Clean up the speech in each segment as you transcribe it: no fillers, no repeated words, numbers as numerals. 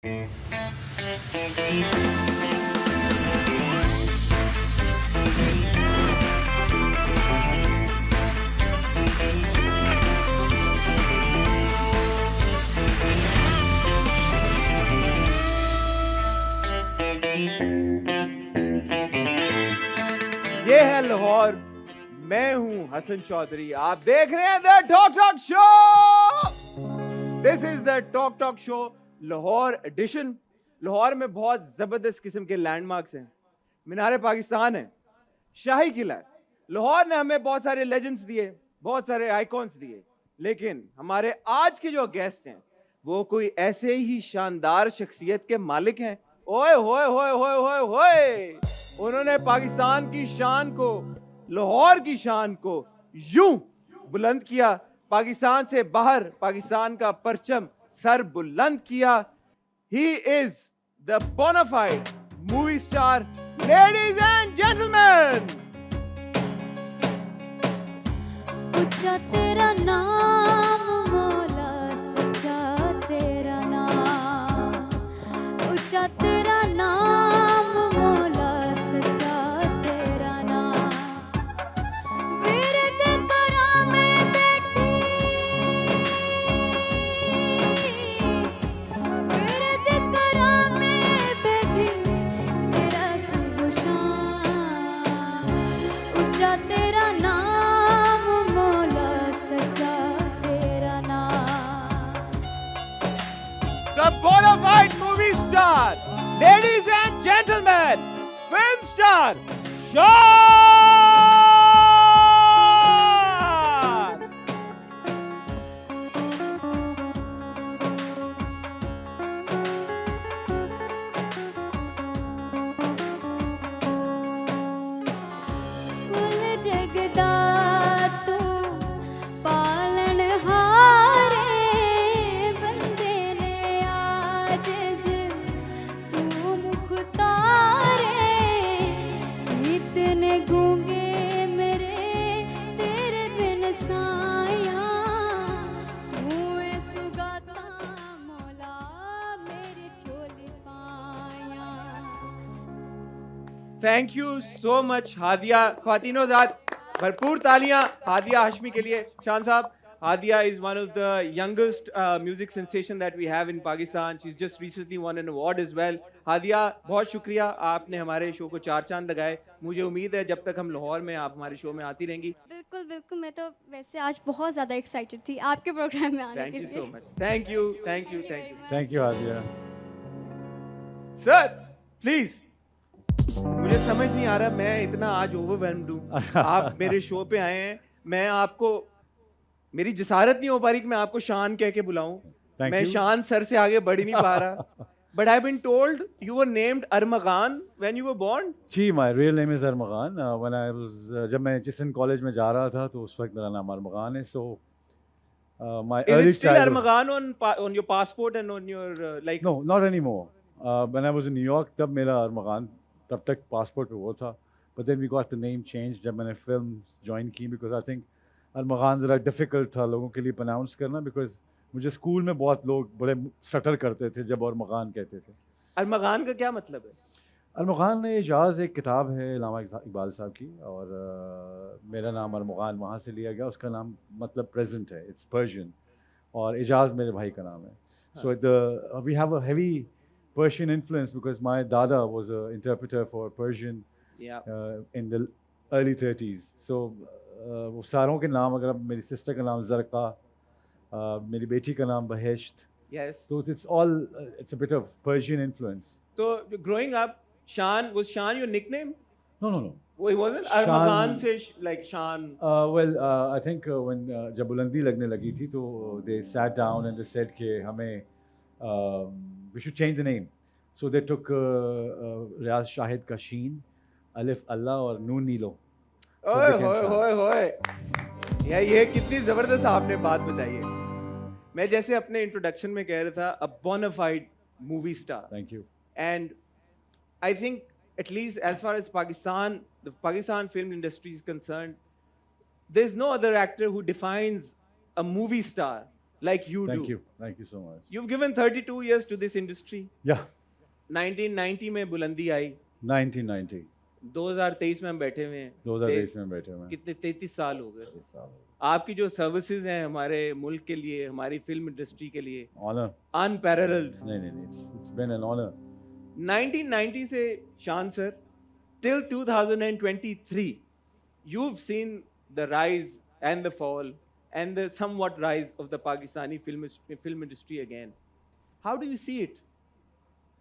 ये है लाहौर, मैं हूं हसन चौधरी, आप देख रहे हैं the talk show. This is the talk show Lahore edition. Lahore में बहुत जबरदस्त किस्म के लैंडमार्क्स हैं। मीनार पाकिस्तान है, शाही किला है। लाहौर ने हमें बहुत सारे लेजेंड्स दिए, बहुत सारे आइकॉन्स दिए, लेकिन हमारे आज के जो गेस्ट हैं वो कोई ऐसे ही शानदार शख्सियत के मालिक हैं। ओए होए होए होए होए होए, उन्होंने पाकिस्तान की शान को, लाहौर की शान को यूं बुलंद किया, पाकिस्तान से बाहर पाकिस्तान का परचम सर बुलंद किया। He is the bonafide movie star, ladies and gentleman. ऊंचा तेरा नाम मौला, सच्चा तेरा नाम, ऊंचा तेरा नाम मौला, सच्चा तेरा नाम। विरद करा में बैठी, विरद करा में बैठी, तेरा सुबह शाम। ऊंचा तेरा नाम मौला, सच्चा तेरा नाम। The bonafide movie star, ladies and gentlemen, film star, Shan! कुल जगदा तू पालन हारे, बंदे ने आजिज़ तू मुख्तारे। इतने गूंगे मेरे तेरे बिन साया, हुए सुगाता मौला मेरी झोली पाया। Thank you so much Hadiya. ख्वातीनो ज़ात, भरपूर तालियां हादिया हाशमी के लिए। शान साहब, Hadiya is one of the youngest music sensation that we have in Pakistan. She's just recently won an award as well. Hadiya, बहुत शुक्रिया, आपने हमारे शो को 4 चांद लगाए। मुझे उम्मीद है जब तक हम लाहौर में, आप हमारे शो में आती रहेंगी। बिल्कुल बिल्कुल, मैं तो वैसे आज बहुत ज़्यादा एक्साइटेड थी आपके प्रोग्राम में आने थैंक के यू लिए। So much, thank you, thank you, thank you. Thank you, Adia. Sir please, मुझे समझ नहीं आ रहा, मैं इतना आज ओवरवेल्म्ड हूँ। आप मेरे शो पे आए हैं, मैं आपको, मेरी जसारत नहीं हो पा रही कि मैं आपको शान कह के बुलाऊं। Thank मैं you. शान सर से आगे बढ़ ही नहीं पा रहा। But I've been told you were named Armagan when you were born. Ji, my real name is Armagan. When I was जब मैं जिसन कॉलेज में जा रहा था तो उस वक्त मेरा नाम अरमगान है. So my Is early it still childhood. Armagan on your passport and on your like? No, not anymore. When I was in New York, तब मेरा अरमगान, तब तक पासपोर्ट पे वो था. But then we got the name changed जब मैंने film join की, because I think अरमगान ज़रा डिफ़िकल्ट था लोगों के लिए प्रोनाउंस करना, because मुझे स्कूल में बहुत लोग बड़े स्टटर करते थे जब अरमगान कहते थे. अरमगान का क्या मतलब है? अरमगान एजाज़ एक किताब है इलामा इकबाल साहब की, और मेरा नाम अरमगान वहाँ से लिया गया. उसका नाम मतलब प्रेजेंट है, इट्स पर्शियन, और एजाज़ मेरे भाई का नाम है. So we have a heavy Persian influence because my dada was an interpreter for Persian in the early 30s. So वो सारों के नाम, अगर मेरी सिस्टर का नाम ज़रक़ा, मेरी बेटी का नाम बहेश्त, Yes. so it's a bit of Persian influence. So growing up, was Shan your nickname? No. Well, it wasn't Shan- Armagan से like Shan. I think when जब बुलंदी लगने लगी थी तो they sat down and they said कि हमें we should change the name. So they took Shan Shahid का शीन, अलिफ अल्लाह और नून नीलो. So ओए became होए Shan. होए होए, ये कितनी जबरदस्त आपने बात बताई है। मैं जैसे अपने इंट्रोडक्शन में कह रहा था, a bona fide movie star. Thank you. And I think at least as far as Pakistan, the Pakistan film industry is concerned, there's no other actor who defines a movie star like you do. Thank you so much. You've given 32 years to this industry. Yeah, 1990 में बुलंदी आई, 1990. 2023 में हम बैठे हुए हैं, 2023 में बैठे हुए हैं। कितने 33 साल हो गए। 33 साल हो गए। आपकी जो सर्विसेज हैं हमारे मुल्क के लिए, हमारी फिल्म इंडस्ट्री के लिए, Honor. अनपैरेलल्ड। नहीं, it's been an honor. 1990 से शान sir till 2023 you've seen the rise and the fall and the somewhat rise of the Pakistani film industry again. How do you see it?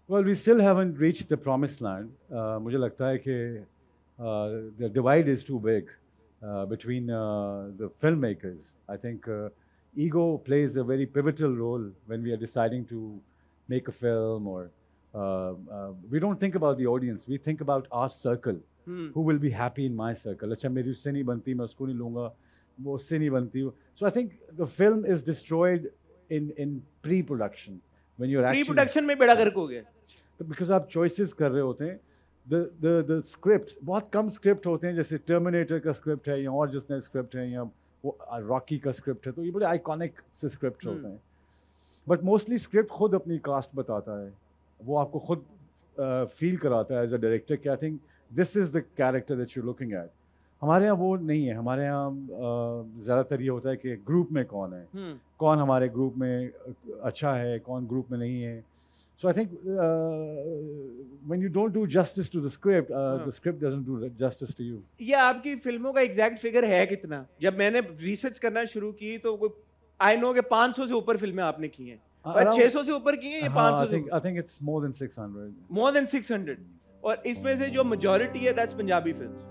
Well, we still haven't reached the promised land. मुझे लगता है कि the divide is too big between the filmmakers. I think ego plays a very pivotal role when we are deciding to make a film, or we don't think about the audience. We think about our circle. Who will be happy in my circle? अच्छा मेरी उससे नहीं बनती, मैं उसको नहीं लूँगा, वो उससे नहीं बनती. So I think the film is destroyed in pre-production. When you're actually Pre-production में बेड़ा गर्क हो गया. because आप choices कर रहे होते हैं. The script, बहुत कम script होते हैं, जैसे Terminator का script है या और जिसने script है, या वो Rocky का script है, तो ये बड़े iconic से script होते हैं. But mostly script खुद अपनी cast बताता है, वो आपको खुद feel कराता है as a director कि I think this is the character that you're looking at. हमारे यहाँ वो नहीं है. हमारे यहाँ ज़्यादातर ये होता है कि ग्रुप में कौन है, कौन हमारे ग्रुप में अच्छा है, कौन ग्रुप में नहीं है. So I think when you don't do justice to the script doesn't do justice to you. ये आपकी फिल्मों का एग्जैक्ट फिगर है कितना? जब मैंने रिसर्च करना शुरू की तो आई नो कि 500 से ऊपर फिल्में आपने की हैं, पर 600 से ऊपर की हैं या 500 से? I think it's more than 600. More than 600. और इसमें से जो मेजॉरिटी है दैट्स पंजाबी फिल्म्स.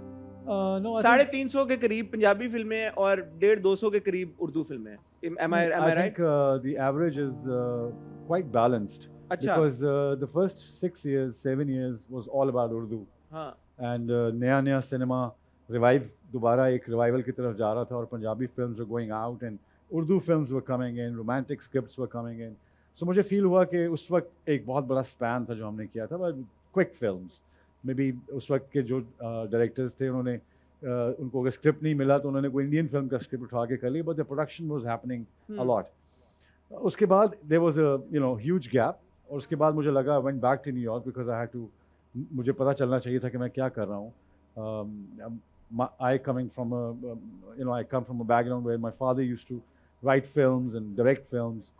No, 350 के करीब पंजाबी फिल्में हैं और 150-200 के करीब उर्दू फिल्में हैं. Am I I right? think the average is quite balanced. अच्छा. Because the first 6 years, 7 years was all about Urdu. हाँ. And नया सिनेमा दोबारा एक रिवाइवल की तरफ जा रहा था, और Punjabi films were going out and Urdu films were coming in, romantic scripts were coming in. So मुझे feel हुआ कि उस वक्त एक बहुत बड़ा span था जो हमने किया था, but quick films. Maybe उस वक्त के जो directors थे, उन्होंने उनको अगर script नहीं मिला तो उन्होंने कोई Indian film का script उठा के कर लिया, but the production was happening a lot. उसके बाद there was a huge gap. और उसके बाद मुझे लगा went back to New York because I had to, मुझे पता चलना चाहिए था कि मैं क्या कर रहा हूँ. I come from a background where my father used to write films and direct films.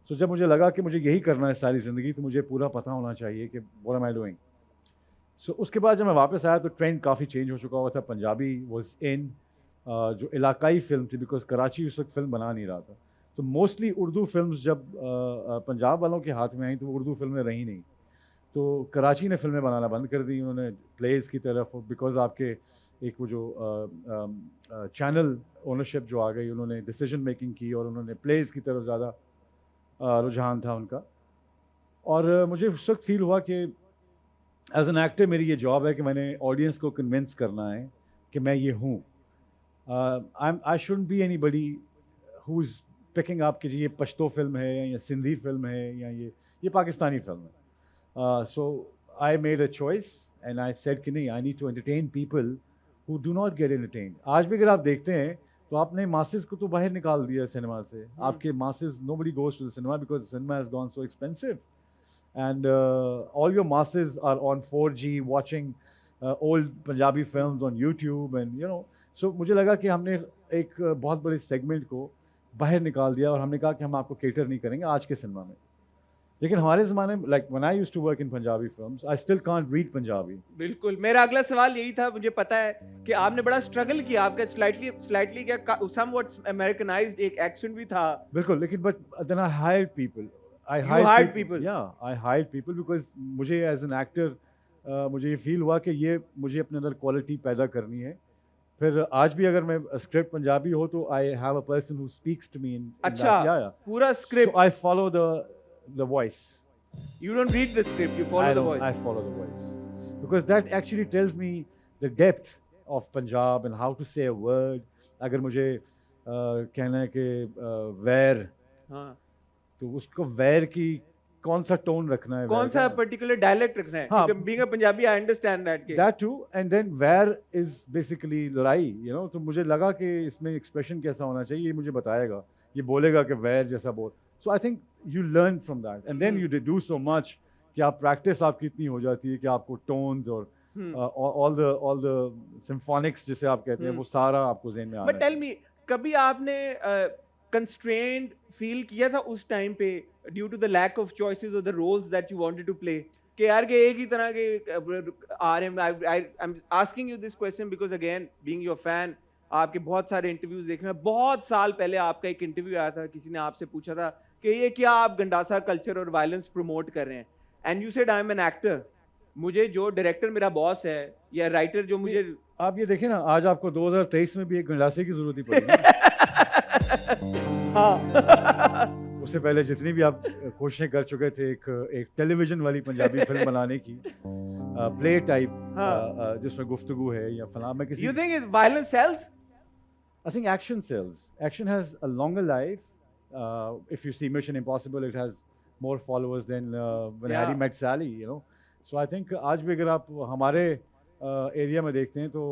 So जब मुझे लगा कि मुझे यही करना है सारी ज़िंदगी, तो मुझे पूरा पता होना चाहिए कि what am I doing. So उसके बाद जब मैं वापस आया तो ट्रेंड काफ़ी चेंज हो चुका हुआ था. पंजाबी was in, जो इलाकाई फिल्म थी, बिकॉज कराची उस वक्त फिल्म बना नहीं रहा था. तो मोस्टली उर्दू फिल्म्स जब पंजाब वालों के हाथ में आई तो वो उर्दू फिल्में रही नहीं. तो कराची ने फिल्में बनाना बंद कर दी उन्होंने प्लेज की तरफ, बिकॉज आपके एक वो जो चैनल ओनरशिप जो आ गई, उन्होंने डिसीजन मेकिंग की और उन्होंने प्लेज की तरफ ज़्यादा रुझान था उनका. और मुझे उस वक्त फील हुआ कि एज एन एक्टर मेरी ये जॉब है कि मैंने ऑडियंस को कन्विंस करना है कि मैं ये हूँ. I shouldn't be anybody who is picking up कि जी ये पश्तो फिल्म है या सिंधी फिल्म है या ये पाकिस्तानी फिल्म है. So I made a choice and I said कि नहीं, I need to entertain people who do not get entertain. आज भी अगर आप देखते हैं तो आपने मासेस को तो बाहर निकाल दिया सिनेमा से. आपके masses, nobody goes to the cinema because cinema has gone so expensive, and all your masses are on 4G watching old Punjabi films on YouTube and so मुझे लगा कि हमने एक बहुत बड़े सेगमेंट को बाहर निकाल दिया और हमने कहा कि हम आपको केटर नहीं करेंगे आज के सिनेमा में. लेकिन हमारे ज़माने में, like when I used to work in Punjabi films, I still can't read Punjabi. बिल्कुल, मेरा अगला सवाल यही था. मुझे पता है कि आपने बड़ा स्ट्रगल किया, आपका स्लाइटली क्या समवॉट अमेरिकनाइज्ड एक एक्सेंट भी था. बिल्कुल, लेकिन but then I hired people. You hired people? Yeah, I hired people because मुझे as an actor मुझे ये फील हुआ कि ये मुझे अपने अंदर क्वालिटी पैदा करनी है. फिर आज भी अगर मैं स्क्रिप्ट पंजाबी हो तो I have a person who speaks to me in अच्छा, that. Yeah. पूरा script. So I follow the voice. You don't read the script, you follow the voice. I follow the voice because that actually tells me the depth of Punjab and how to say a word. अगर मुझे कहना है कि where, हाँ, तो उसको वैर की कौन सा टोन रखना है, कौन सा पर्टिकुलर डायलेक्ट रखना है. हाँ, being a Punjabi I understand that too. And then वैर इज बेसिकली लड़ाई, तो मुझे लगा कि इसमें एक्सप्रेशन कैसा होना चाहिए ये मुझे बताएगा ये बोलेगा कि वैर जैसा बोल. So I think you learn from that, and then you do so much कि आप practice आपकी इतनी हो जाती है कि आपको tones और all the symphonics जिसे आप कहते हैं वो सारा आपको ज़हन में आ बट टेल मी, कभी आपने कंस्ट्रेंड फील किया था उस टाइम पे due to the lack of choices और the roles that you wanted to play कि यार के एक ही तरह के आ रहे हैं? I am asking you this question because again being your fan, आपके बहुत सारे इंटरव्यूज देखे हैं. बहुत साल पहले आपका एक इंटरव्यू आया था, किसी ने आपसे पूछा था कि ये क्या आप गंडासा कल्चर और वायलेंस प्रमोट कर रहे हैं, and you said I am an actor. मुझे जो डायरेक्टर मेरा बॉस है या राइटर जो मुझे, आप ये देखें ना, आज आपको 2023 में भी एक गंडासे की जरूरत ही पड़ेगी. हाँ. उससे पहले जितनी भी आप कोशिशें कर चुके थे एक टेलीविजन वाली पंजाबी फिल्म बनाने की, प्ले टाइप, जिसमें गुफ्तगू है या फलां में किसी. You think is violence sells? I think action sells. Action has a longer life. If you see Mission Impossible, it has more followers than when Harry met Sally, you know. So I think आज भी अगर आप हमारे area में देखते हैं तो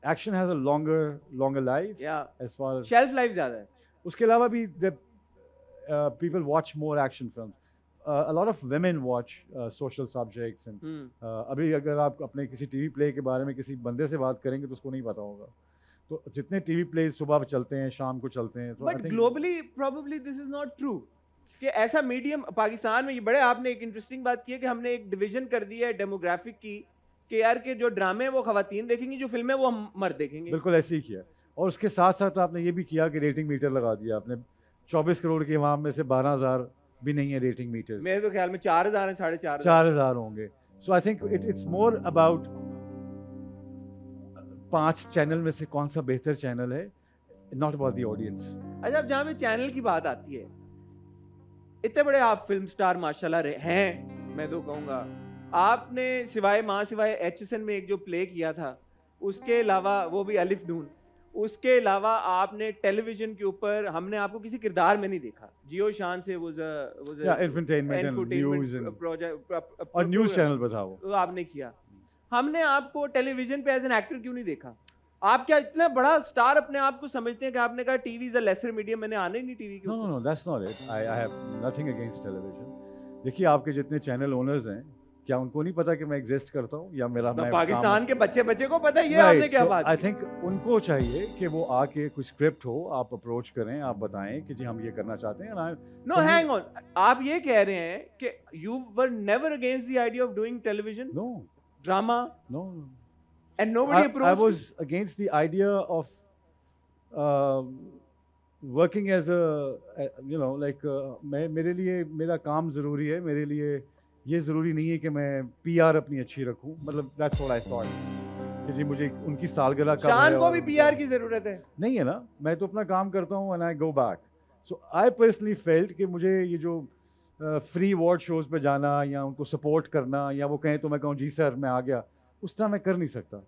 action has a longer life. Yeah. As far as Shelf life ज़्यादा है. उसके अलावा भी people watch more action films. A lot of women watch social subjects and अभी अगर आप अपने किसी टीवी प्ले के बारे में किसी बंदे से बात करेंगे तो उसको नहीं पता होगा. तो जितने टीवी प्ले सुबह चलते हैं शाम को चलते हैं. But globally probably this is not true. कि ऐसा मीडियम पाकिस्तान में, ये बड़े आपने एक इंटरेस्टिंग बात की है कि हमने एक डिवीजन कर दी है डेमोग्राफिक की कि यार के जो ड्रामे वो खवातीन देखेंगी, जो फिल्में वो हम मर्द देखेंगे. बिल्कुल ऐसे ही किया. और उसके साथ साथ आपने ये भी किया कि रेटिंग मीटर लगा दिया आपने. 24 करोड़ के वहाँ में से 12,000 भी नहीं है रेटिंग मीटर्स. मेरे तो ख्याल में 4,000 है, 4,500. 4,000 होंगे. So I think it's more about 5 channel में से कौन सा बेहतर चैनल है, नॉट अबाउट द ऑडियंस. अच्छा, अब जहाँ पे चैनल की बात आती है, इतने बड़े आप फिल्म स्टार माशाल्लाह हैं, मैं तो कहूँगा आपने सिवाय एचएसएन में एक जो प्ले किया था, उसके अलावा वो भी अलिफ नून, उसके अलावा आपने टेलीविजन के ऊपर हमने आपको किसी किरदार में नहीं देखा. जियो शान से वो प्रोजेक्ट और न्यूज़ चैनल पर था वो आपने किया. हमने आपको टेलीविजन पे एज एन एक्टर क्यों नहीं देखा? आप क्या इतना बड़ा स्टार अपने आप को समझते हैं कि आपने कहा TV is a lesser medium, मैंने आना ही नहीं टीवी के ऊपर? No that's not it. I have nothing against television. देखिए आपके जितने चैनल ओनर्स हैं, क्या उनको नहीं पता कि मैं एग्जिस्ट करता हूँ या मेरा मैं पाकिस्तान के बच्चे को पता है? ये आपने क्या बात? आई थिंक उनको चाहिए कि वो आके कुछ स्क्रिप्ट हो, आप अप्रोच करें, आप बताएं कि जी हम ये करना चाहते हैं. नो हैंग ऑन, आप ये कह रहे हैं कि you were never against the idea of doing television? No. Drama? No. And nobody approached? I was against the idea of working as a you know like मेरे लिए मेरा काम ज़रूरी है. मेरे लिए ये ज़रूरी नहीं है कि मैं PR अपनी अच्छी रखूं. मतलब that's what I thought कि जी मुझे उनकी सालगिरह कब है. शान को भी PR की ज़रूरत है? नहीं है ना, मैं तो अपना काम करता हूँ and I go back. So I personally felt कि मुझे ये जो फ्री अवार्ड शोज़ पे जाना या उनको सपोर्ट करना या वो कहें तो मैं कहूँ जी सर मैं आ गया, उस तरह मैं कर नहीं सकता.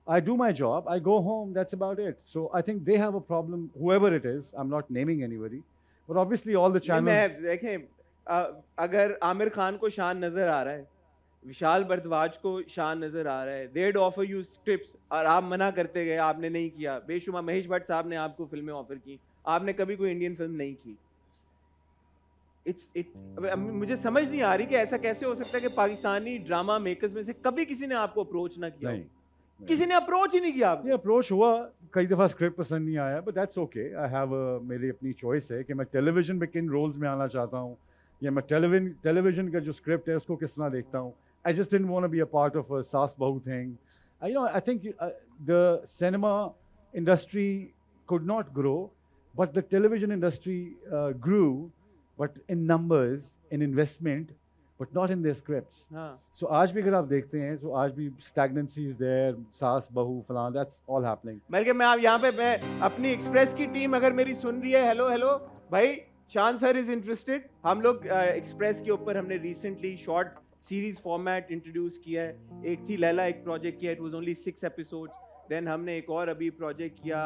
I do my job, I go home, that's about it. So I think they have a problem, whoever it is. I'm not naming anybody, but obviously all the channels. देखें, अगर आमिर खान को शान नजर आ रहा है, विशाल भारद्वाज को शान नजर आ रहा है, they'd offer you scripts और आप मना करते गए, आपने नहीं किया. बेशुमार महेश भट्ट साहब ने आपको फिल्में ऑफर की, आपने कभी कोई इंडियन फिल्म नहीं की. मुझे समझ नहीं आ रही कि ऐसा कैसे हो सकता है कि पाकिस्तानी ड्रामा मेकर्स में से कभी किसी ने आपको अप्रोच ना किया? नहीं, किसी ने अप्रोच ही नहीं किया. ये अप्रोच हुआ कई दफ़ा, स्क्रिप्ट पसंद नहीं आया, but that's okay. I have मेरी अपनी चॉइस है कि मैं टेलीविजन पे किन रोल्स में आना चाहता हूँ या मैं टेलीविजन का जो स्क्रिप्ट है उसको किस तरह देखता हूँ. I just didn't want to be a part of a saas bahu thing. I think the cinema industry could not grow, but the television industry grew, but in numbers, in investment, but not in their scripts. So आज भी अगर आप देखते हैं तो आज भी stagnancy is there, सास बहू फलां, that's all happening. बल्कि मैं यहाँ पे मैं अपनी एक्सप्रेस की टीम अगर मेरी सुन रही है, हेलो भाई, शान सर इज इंटरेस्टेड. हम लोग एक्सप्रेस के ऊपर हमने recently short series format introduce किया है. एक थी लैला, एक प्रोजेक्ट किया, इट वाज ओनली 6 एपिसोड्स. देन हमने एक और अभी प्रोजेक्ट किया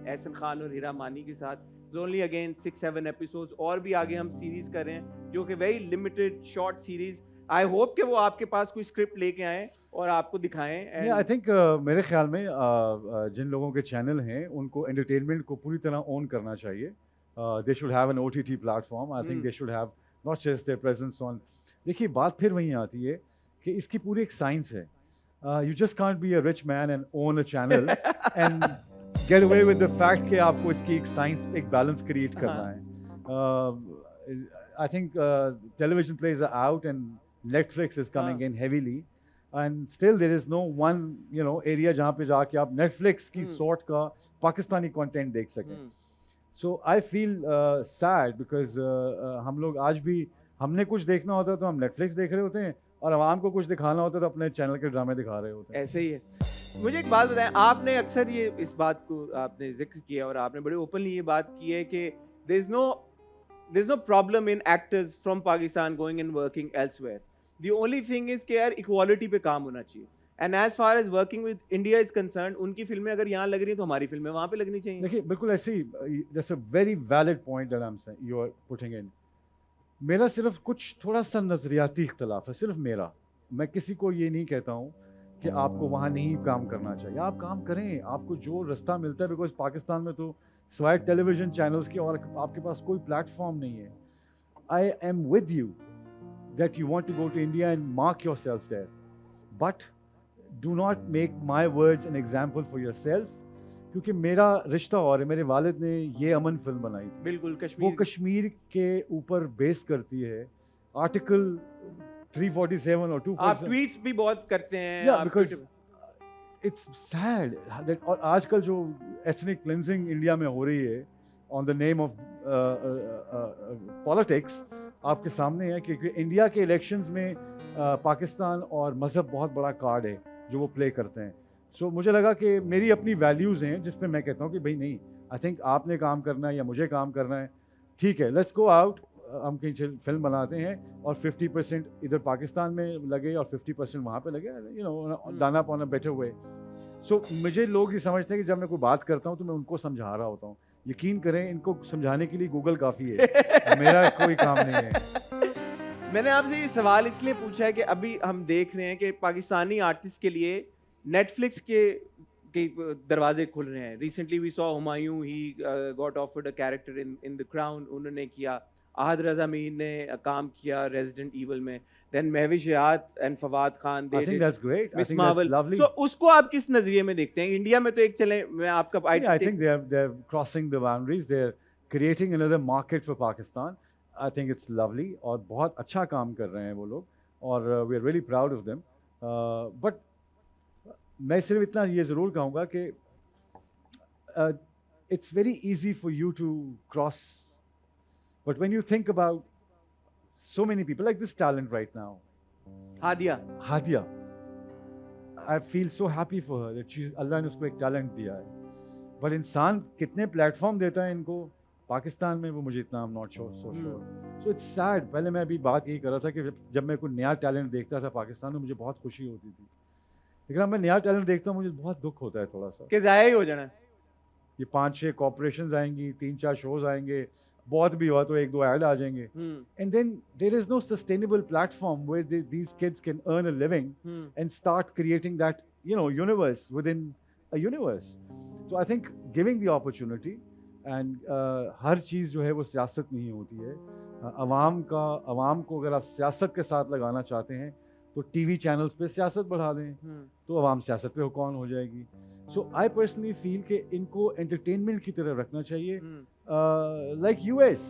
एहसन खान और हीरा मानी के साथ, ओनली अगेन 6-7 एपिसोड्स. और भी आगे हम सीरीज कर रहे हैं जो कि very limited short series. I hope कि वो आपके पास कोई स्क्रिप्ट लेके आए और आपको दिखाएं। आई थिंक मेरे ख्याल में जिन लोगों के चैनल हैं उनको एंटरटेनमेंट को पूरी तरह ओन करना चाहिए. They should have an OTT platform. I think they should have not just there presence on. देखिए बात फिर वहीं आती है कि इसकी पूरी एक साइंस है. You just can't be a rich man and own a channel and get away with the fact कि आपको इसकी एक साइंस, एक बैलेंस क्रिएट करना है. I think television plays are out and Netflix is coming in heavily, and still there is no one area जहाँ पे जाके आप Netflix की sort का पाकिस्तानी content देख सकें. So I feel sad because हम लोग आज भी हमने कुछ देखना होता है तो हम Netflix देख रहे होते हैं और आवाम को कुछ दिखाना होता है तो अपने चैनल के ड्रामे दिखा रहे होते हैं. ऐसे ही है. मुझे एक बात बताएं, आपने अक्सर ये इस बात को आपने जिक्र किया और आपने बड़े ओपनली ये बात की है कि there is no problem in actors from Pakistan going and working elsewhere. The only thing is कि यार इक्वालिटी पे काम होना चाहिए. And as far as working with India is concerned, उनकी फिल्में अगर यहाँ लग रही हैं तो हमारी फिल्में वहाँ पे लगनी चाहिए. देखिए बिल्कुल ऐसे ही. That's a very valid point that I'm saying you are putting in. मेरा सिर्फ कुछ थोड़ा सा नजरियाती इख्तलाफ है, सिर्फ मेरा. मैं किसी को ये नहीं कहता हूँ कि आपको वहाँ नहीं काम करना चाहिए. आप काम करें, आपको जो रास्ता मिलता है. बिकॉज पाकिस्तान में तो सिवाय टेलीविजन चैनल्स के और आपके पास कोई प्लेटफॉर्म नहीं है. I am with you that you want to go to India and mark yourself there. But do not make my words an example for yourself. क्योंकि मेरा रिश्ता और है. मेरे वालिद ने ये अमन फिल्म बनाई थी. बिल्कुल वो कश्मीर के ऊपर बेस करती है. आर्टिकल 347 और 247. आप ट्वीट्स भी बहुत करते हैं. Yeah, because it's sad that और आजकल जो ethnic cleansing इंडिया में हो रही है on the name of politics, आपके सामने है क्योंकि इंडिया के इलेक्शंस में पाकिस्तान और मज़हब बहुत बड़ा कार्ड है जो वो प्ले करते हैं. सो मुझे लगा कि मेरी अपनी वैल्यूज़ हैं जिस पे मैं कहता हूँ कि भाई नहीं, आई थिंक आपने काम करना है या मुझे काम करना है, ठीक है, लेट्स गो आउट. हम कहीं फिल्म बनाते हैं और 50% इधर पाकिस्तान में लगे और 50% वहाँ पे लगे, डाना upon a better way. So मुझे लोग ये समझते हैं कि जब मैं कोई बात करता हूँ तो मैं उनको समझा रहा होता हूँ. यकीन करें, इनको समझाने के लिए गूगल काफ़ी है. मेरा कोई काम नहीं है. मैंने आपसे ये सवाल इसलिए पूछा है कि अभी हम देख रहे हैं कि पाकिस्तानी आर्टिस्ट के लिए नेटफ्लिक्स के दरवाजे खुल रहे हैं. Recently we saw Humayun, he got offered a character in the Crown, उन्होंने किया. आहद रज़ा मीर ने काम किया रेजिडेंट ईवल में. Then Mahwish Hayat and Fawad Khan, I think that's great. I miss think that's Marvel. lovely. So उसको आप किस नजरिए में देखते हैं? इंडिया में तो एक चले, मैं आपका I think they're crossing the boundaries. They're creating another market for Pakistan. I think it's lovely और बहुत अच्छा काम कर रहे हैं वो लोग और we are really proud of them. But मैं सिर्फ इतना ये ज़रूर कहूँगा कि it's very easy for you to cross. But when you think about so many people like this talent right now, Hadia, I feel so happy for her that अल्लाह ने उसको एक talent दिया है. But इंसान कितने प्लेटफॉर्म देता है इनको पाकिस्तान में, वो मुझे इतना I'm not sure, so sure. So it's sad. पहले मैं अभी बात यही कर रहा था कि जब मैं कोई नया टैलेंट देखता था पाकिस्तान में मुझे बहुत खुशी होती थी. लेकिन अब मैं नया टैलेंट देखता हूँ मुझे बहुत दुख होता है थोड़ा सा कि ज़ाया ही हो जाना. ये 5-6 कॉर्पोरेशंस आएंगी, 3-4 शोज आएंगे, बहुत भी हुआ तो 1-2 ऐड आ जाएंगे. And then there is no sustainable platform where these kids can earn a living and start creating that universe within a universe. So I think giving the opportunity and हर चीज़ जो है वो सियासत नहीं होती है. अवाम को अगर आप सियासत के साथ लगाना चाहते हैं तो टीवी चैनल्स पे सियासत बढ़ा दें तो अवाम सियासत पे हुक्म हो जाएगी. सो आई पर्सनली फील कि इनको एंटरटेनमेंट की तरफ रखना चाहिए. लाइक यूएस,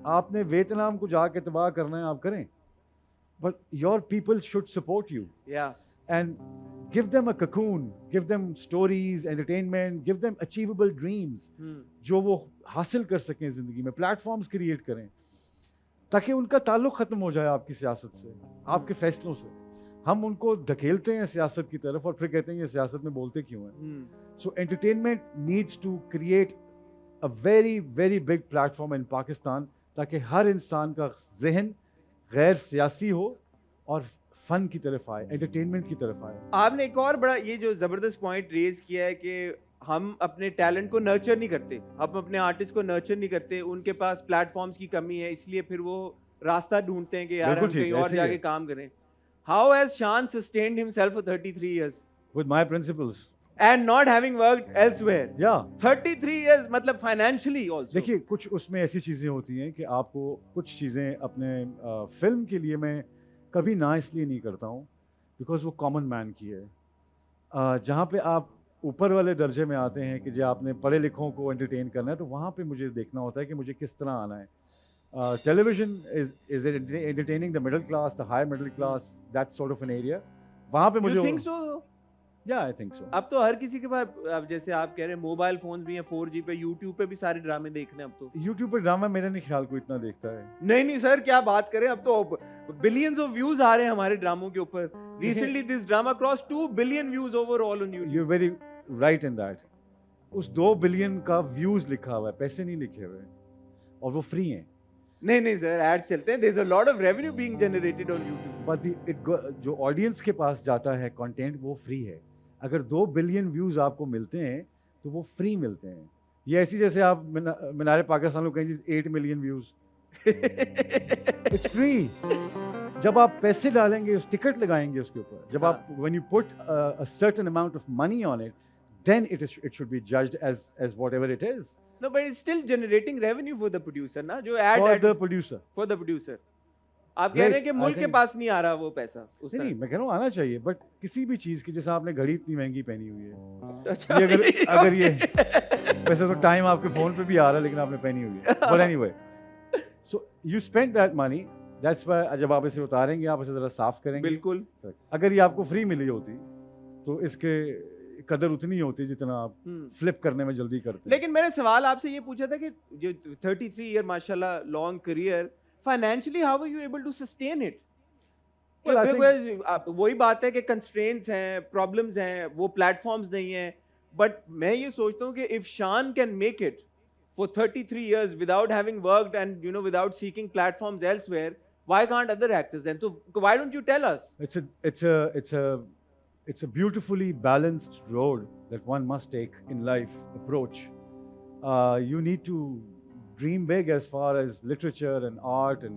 आपने वियतनाम को जाके तबाह करना है आप करें, but your people should support you and give them a cocoon, give them stories, entertainment, give them achievable dreams जो वो हासिल कर सकें ज़िंदगी में. प्लेटफॉर्म्स क्रिएट करें ताकि उनका ताल्लुक ख़त्म हो जाए आपकी सियासत से, आपके फैसलों से. हम उनको धकेलते हैं सियासत की तरफ और फिर कहते हैं ये सियासत में बोलते क्यों हैं. So entertainment needs to create a very very big platform in Pakistan ताकि हर इंसान का जहन गैर सियासी हो और फन की तरफ आए, एंटरटेनमेंट की तरफ आए. आपने एक और बड़ा ये जो ज़बरदस्त पॉइंट रेज किया है कि हम अपने टैलेंट को नर्चर नहीं करते, हम अपने आर्टिस्ट को नर्चर नहीं करते, उनके पास प्लेटफॉर्म्स की कमी है, इसलिए फिर वो रास्ता ढूंढते हैं कि यार बिल्कुल हम ठीक, कहीं और ऐसे ही जाके है। काम करें. How has Shan sustained himself for 33 years With my principles. and not having worked elsewhere? Yeah. 33 years मतलब financially also. देखिए कुछ उसमें ऐसी चीज़ें होती हैं कि आपको कुछ चीज़ें अपने फिल्म के लिए मैं कभी ना इसलिए नहीं करता हूँ बिकॉज वो कॉमन मैन की है. जहाँ पे आप ऊपर वाले दर्जे में आते हैं कि जो आपने पढ़े लिखों को एंटरटेन करना है तो वहाँ पे मुझे देखना होता है कि मुझे किस तरह आना है. Television is entertaining the middle class, the high middle class, that sort of an area. वहाँ पे मुझे You think so? या आई थिंक सो. अब तो हर किसी के पास, अब जैसे आप कह रहे हैं मोबाइल फोन्स भी हैं, 4G पे, YouTube पे भी सारे ड्रामे देखने अब तो. यूट्यूब पर ड्रामा मेरा नहीं ख्याल को इतना देखता है. नहीं नहीं सर, क्या बात करें, अब तो बिलियंस ऑफ व्यूज आ रहे हैं हमारे ड्रामों के ऊपर. Recently this drama cross 2 billion views overall on YouTube. You very right in that. उस 2 बिलियन का व्यूज लिखा हुआ है, पैसे नहीं लिखे हुए हैं और वो फ्री हैं. नहीं नहीं सर, एड्स चलते हैं. There is a lot of revenue being generated on YouTube. But जो ऑडियंस के पास जाता है कंटेंट वो फ्री है. अगर 2 बिलियन व्यूज आपको मिलते हैं तो वो फ्री मिलते हैं. ये ऐसी जैसे आप मीनारे पाकिस्तान को कहेंगे 8 मिलियन व्यूज. It's free. जब आप पैसे डालेंगे, उस टिकट लगाएंगे उसके ऊपर, जब आप when you put a certain amount of money on it, then it should be judged as whatever it is. No, but it's still generating revenue for the producer ना, जो ad For the producer. for the producer. आप कह रहे हैं कि मुल्क के पास नहीं आ रहा वो पैसा उस नहीं, मैं कह रहा हूँ आना चाहिए, बट किसी भी चीज की, जैसे आपने घड़ी इतनी महंगी पहनी हुई है, अच्छा, ये अगर ये वैसे तो टाइम आपके फोन पे भी आ रहा है लेकिन आपने पहनी हुई है. But anyway, so you spend that money, that's why जब आप इसे उतारेंगे आप इसे जरा साफ करेंगे. बिल्कुल. अगर ये आपको फ्री मिली होती तो इसके कदर उतनी होती जितना आप फ्लिप करने में जल्दी करते. लेकिन मैंने सवाल आपसे ये पूछा था कि जो 33 ईयर माशाल्लाह long career, financially how are you able to sustain it? वही बात है कि कंस्ट्रेंट्स हैं, प्रॉब्लम्स हैं, वो प्लेटफॉर्म्स नहीं हैं. बट मैं ये सोचता हूँ कि इफ शान can make it for 33 years without having worked and without seeking platforms elsewhere, why can't other actors then? So why don't you tell us? It's a beautifully balanced road that one must take in life approach. You need to dream big as far as literature and art and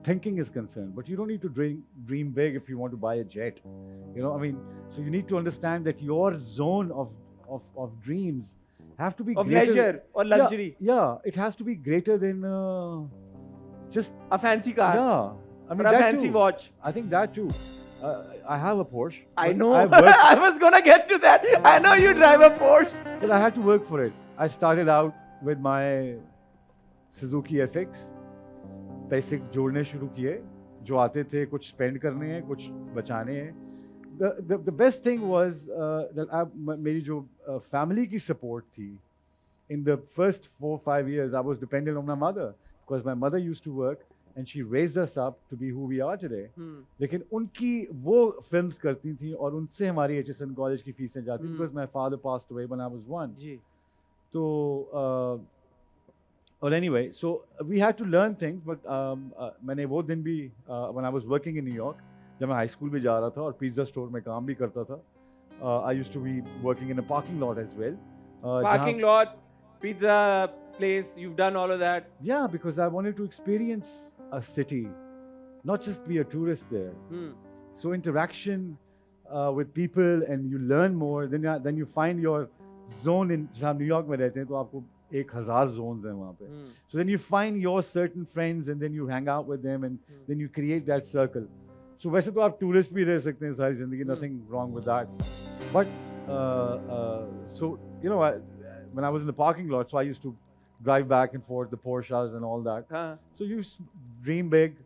thinking is concerned, but you don't need to dream big if you want to buy a jet. I mean, so you need to understand that your zone of dreams have to be of greater, leisure or luxury. Yeah, it has to be greater than just a fancy car. Yeah, I mean, or a that fancy too. watch. I think that too. I have a Porsche. I know. I was gonna get to that. I know you drive a Porsche. But I had to work for it. I started out with my Suzuki FX. पैसे जोड़ने शुरू किए, जो आते थे कुछ spend करने हैं, कुछ बचाने हैं. The best thing was that मेरी जो family की support थी. In the first 4-5 years, I was dependent on my mother because my mother used to work. And she raised us up to be who we are today. लेकिन उनकी वो films करती थी और उनसे हमारी HSN कॉलेज की फीसें जाती थी because my father passed away when I was 1. जी. तो और anyway, so we had to learn things, but मैंने वो दिन भी when I was working in New York, जब मैं हाई स्कूल भी जा रहा था और पिज़्ज़ा स्टोर में काम भी करता था, I used to be working in a parking lot as well. Parking lot, pizza place, you've done all of that? Yeah, because I wanted to experience a city, not just be a tourist there. So interaction with people and you learn more. Then you find your zone in. जहाँ New York में रहते हैं तो आपको 1000 zones हैं वहाँ पे. So then you find your certain friends and then you hang out with them and then you create that circle. So वैसे तो आप tourist भी रह सकते हैं सारी ज़िंदगी, nothing wrong with that. But so when I was in the parking lot, so I used to drive back and forth, the Porsches and all that. So you dream big.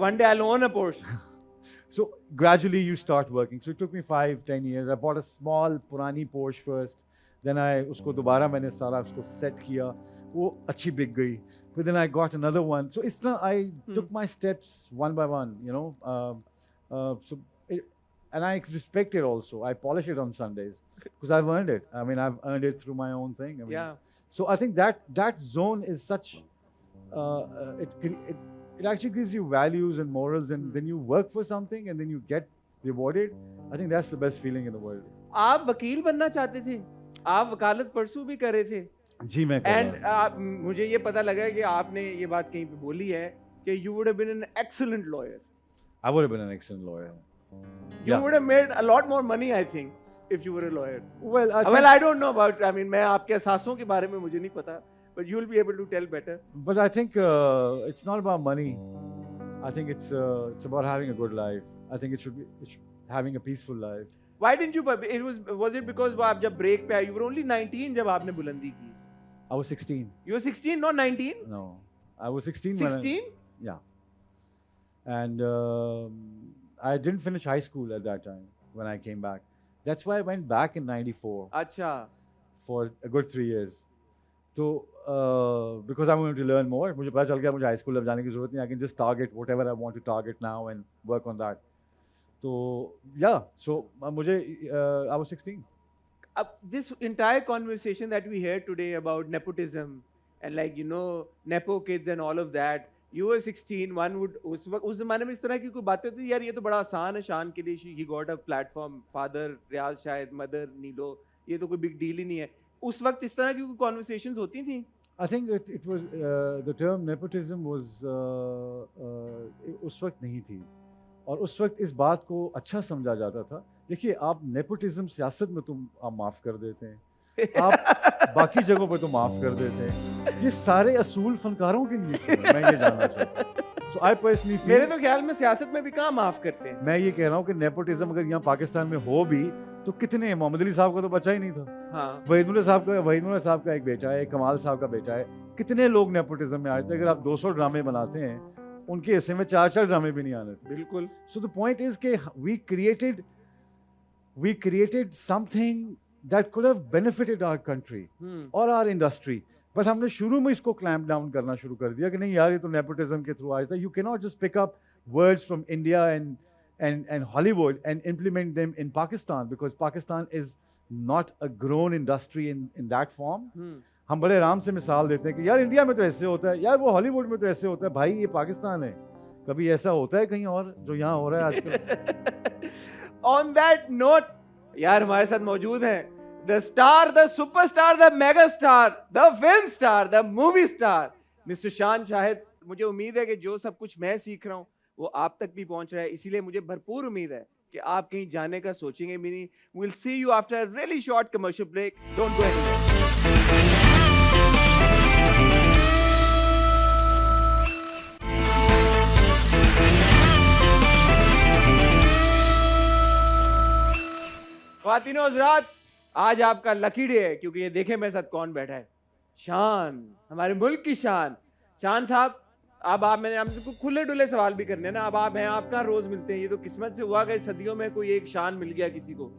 One day I'll own a Porsche. So gradually you start working. So it took me 5-10 years. I bought a small पुरानी Porsche first. Then उसको दोबारा मैंने सारा उसको set किया. वो अच्छी बिक गई. But then I got another one. So it's not, I took my steps one by one, and I respect it also. I polish it on Sundays because I've earned it. I mean, I've earned it through my own thing. I mean, yeah. So I think that zone is such, it actually gives you values and morals, and then you work for something and then you get rewarded. I think that's the best feeling in the world. आप वकील बनना चाहते थे, आप वकालत परसू भी कर रहे थे. जी मैं कर रहा हूं. मुझे ये पता लगा कि आपने ये बात कहीं पे बोली है कि you would have been an excellent lawyer. I would have been an excellent lawyer. You would have made a lot more money, I think, if you were a lawyer. Well, I don't know about. I mean, मैं आपके एहसासों के बारे में मुझे नहीं पता, but you'll be able to tell better. But I think it's not about money. I think it's about having a good life. I think it should be having a peaceful life. Why didn't you? Was it because वो आप जब break पे आए, you were only 19 जब आपने बुलंदी की? I was 16. You were 16, not 19? No, I was 16. 16? Yeah. And I didn't finish high school at that time when I came back. That's why I went back in '94. अच्छा. For a good 3 years. So because I wanted to learn more, मुझे पता चल गया मुझे high school अब जाने की ज़रूरत नहीं. I can just target whatever I want to target now and work on that. So yeah, so मुझे I was 16. This entire conversation that we hear today about nepotism and like nepo kids and all of that, you were 16. One would उस ज़माने में इस तरह की कोई बातें थी यार ये तो बड़ा आसान है शान के लिए. He got a platform. Father रियाज शायद, mother नीलो, ये तो कोई big deal ही नहीं है. उस वक्त इस तरह की कोई conversations होती थी? I think it was the term nepotism was उस वक्त नहीं थी और उस वक्त इस बात को अच्छा समझा जाता था. देखिए आप नेपोटिज्म सियासत में तो आप माफ़ कर देते हैं, आप बाकी जगहों पर तो माफ़ कर देते हैं, ये सारे असूल फनकारों के लिए क्यों है? मैं ये जानना चाहता हूँ. So I personally feel, मेरे तो ख्याल में सियासत में भी कहाँ माफ़ करते हैं. मैं ये कह रहा हूँ कि नेपोटिज्म अगर यहाँ पाकिस्तान में हो भी तो कितने, मोहम्मद अली साहब का तो बच्चा ही नहीं था. हाँ. वहीदुल्ला साहब का एक बेटा है, कमाल साहब का बेटा है. कितने लोग नेपोटिज्म में आए थे. अगर आप 200 ड्रामे बनाते हैं उनके हिस्से में 4 ड्रामे भी नहीं आने थे. बिल्कुल. So the point is कि we created something that could have benefited our country or our industry. But हमने शुरू में इसको क्लैम्प डाउन करना शुरू कर दिया कि नहीं यार ये तो नेपोटिज्म के थ्रू आया था. You can not just pick up words from India and Hollywood and implement them in Pakistan because Pakistan is not a grown industry in that form. हम बड़े आराम से मिसाल देते हैं कि यार इंडिया में तो ऐसे होता है, यार वो हॉलीवुड में तो ऐसे होता है. भाई ये पाकिस्तान है, कभी ऐसा होता है कहीं और जो यहाँ हो रहा है आजकल. On that note, यार हमारे साथ मौजूद हैं the star, the superstar, the mega star, the film star, the movie star, Mr. Shan Shahid. मुझे उम्मीद है कि जो सब कुछ मैं सीख रहा हूँ वो आप तक भी पहुंच रहा है, इसीलिए मुझे भरपूर उम्मीद है कि आप कहीं जाने का सोचेंगे भी नहीं. We'll see you after a really short commercial break. Don't go anywhere. ख्वातीनो हज़रात, आज आपका लकी डे है क्योंकि ये देखें मेरे साथ कौन बैठा है. शान, हमारे मुल्क की शान. शान साहब, अब आप, मैंने आपसे खुले डुले सवाल भी करने हैं ना. अब आप हैं, आप कहाँ रोज मिलते हैं? ये तो किस्मत से हुआ कि सदियों में कोई एक शान मिल गया किसी को.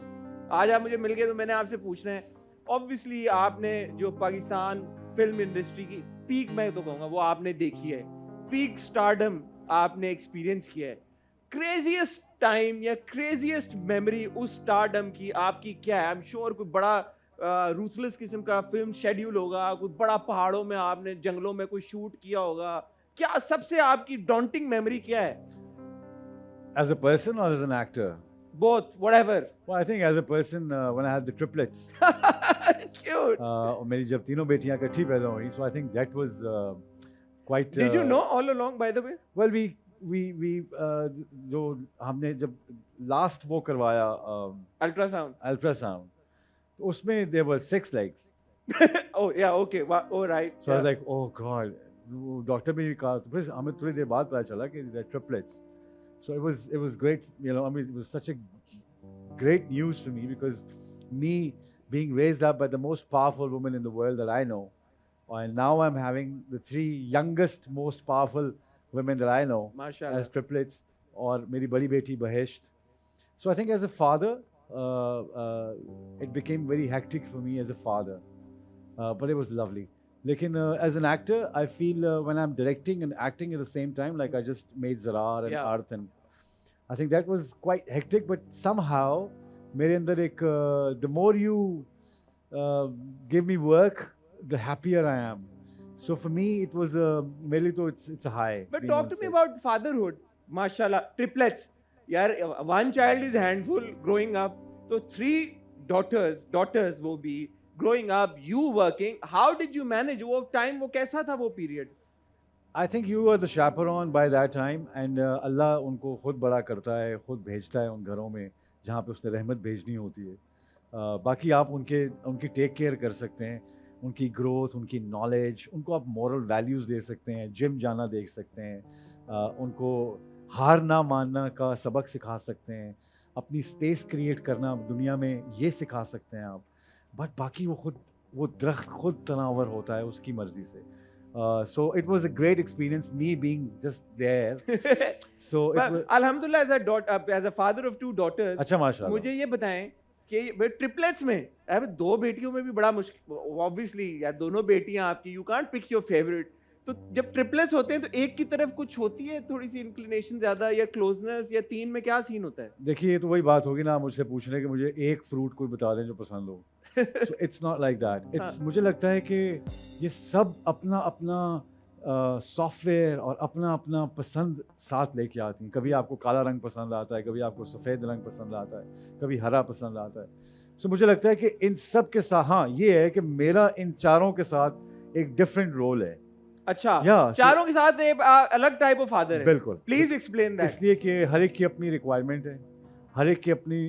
आज आप मुझे मिल गए तो मैंने आपसे पूछना है. ऑब्वियसली आपने जो पाकिस्तान फिल्म इंडस्ट्री की पीक, मैं तो कहूँगा वो आपने देखी है. पीक स्टारडम आपने एक्सपीरियंस किया है. क्रेजीएस्ट टाइम या क्रेजीएस्ट मेमोरी उस स्टारडम की आपकी क्या है? आई एम श्योर कोई बड़ा रूथलेस किस्म का फिल्म शेड्यूल होगा, कोई बड़ा पहाड़ों में आपने जंगलों में कोई शूट किया होगा. क्या सबसे आपकी डॉन्टिंग मेमोरी क्या है? As a person or as an actor? Both, whatever. Well, I think as a person, when I had the triplets. Cute. और मेरी जब तीनों बेटियां इकट्ठी पैदा हुई, so I think that was quite. Did you know all along, by the way? Well, we जो हमने जब last वो करवाया ultrasound, तो उसमें there were 6 legs. Oh yeah, okay. Oh right. So I was like, oh God. Doctor ने भी कहा, तो फिर हमें थोड़ी देर बाद पता चला कि they're triplets. So it was great, you know. I mean, it was such a great news for me because me being raised up by the most powerful woman in the world that I know, and now I'm having the 3 youngest most powerful women that I know as triplets, और मेरी बड़ी बेटी बहेश्त. So I think as a father, it became very hectic for me as a father, but it was lovely. Lekin as an actor, I feel when I'm directing and acting at the same time, like I just made Zarar and Arth, and I think that was quite hectic. But somehow, mere andar ek, the more you give me work, the happier I am. So for me, it was merely to it's a high. But talk to me about fatherhood. Mashallah, triplets. यार, one child is handful growing up. So 3 daughters will be growing up, you working. How did you manage वो time? वो कैसा था वो period? I think you were the chaperone by that time, and अल्लाह उनको खुद बड़ा करता है, खुद भेजता है उन घरों में जहाँ पे उसने रहमत भेजनी होती है। बाकी आप उनकी टेक केयर कर सकते हैं, उनकी ग्रोथ, उनकी नॉलेज, उनको आप मॉरल वैल्यूज़ दे सकते हैं, जिम जाना देख सकते हैं, उनको हार ना मानना का सबक सिखा सकते हैं, अपनी स्पेस क्रिएट करना दुनिया में ये सिखा सकते हैं आप। बट बाकी वो दरख्त खुद तनावर होता है उसकी मर्ज़ी से। So it was a great experience, me being just there. So it But was, Alhamdulillah, as a father of 2 daughters, अच्छा माशाल्लाह। मुझे ये बताएं कि ट्रिपलेट्स में अब 2 बेटियों में भी बड़ा मुश्किल, ऑब्वियसली यार दोनों बेटियां आपकी, you can't pick your favourite. तो जब ट्रिपलेट्स होते हैं तो एक की तरफ कुछ होती है थोड़ी सी इंक्लिनेशन ज्यादा या क्लोजनेस, या 3 में क्या सीन होता है? देखिए ये तो वही बात होगी ना मुझससे पूछने कि मुझे एक फ्रूट कोई बता दें जो पसंद हो। So it's not like that. It's मुझे लगता है कि ये सब अपना अपना सॉफ्टवेयर और अपना अपना पसंद साथ लेके आती हैं। कभी आपको काला रंग पसंद आता है, कभी आपको सफ़ेद रंग पसंद आता है, कभी हरा पसंद आता है। सो मुझे लगता है कि इन सब के साथ, हाँ ये है कि मेरा इन चारों के साथ एक डिफरेंट रोल है। अच्छा, Yeah, चारों के साथ एक अलग टाइप ऑफ फादर है। बिल्कुल। Please explain that. इसलिए कि हर एक की अपनी रिक्वायरमेंट है, हर एक की अपनी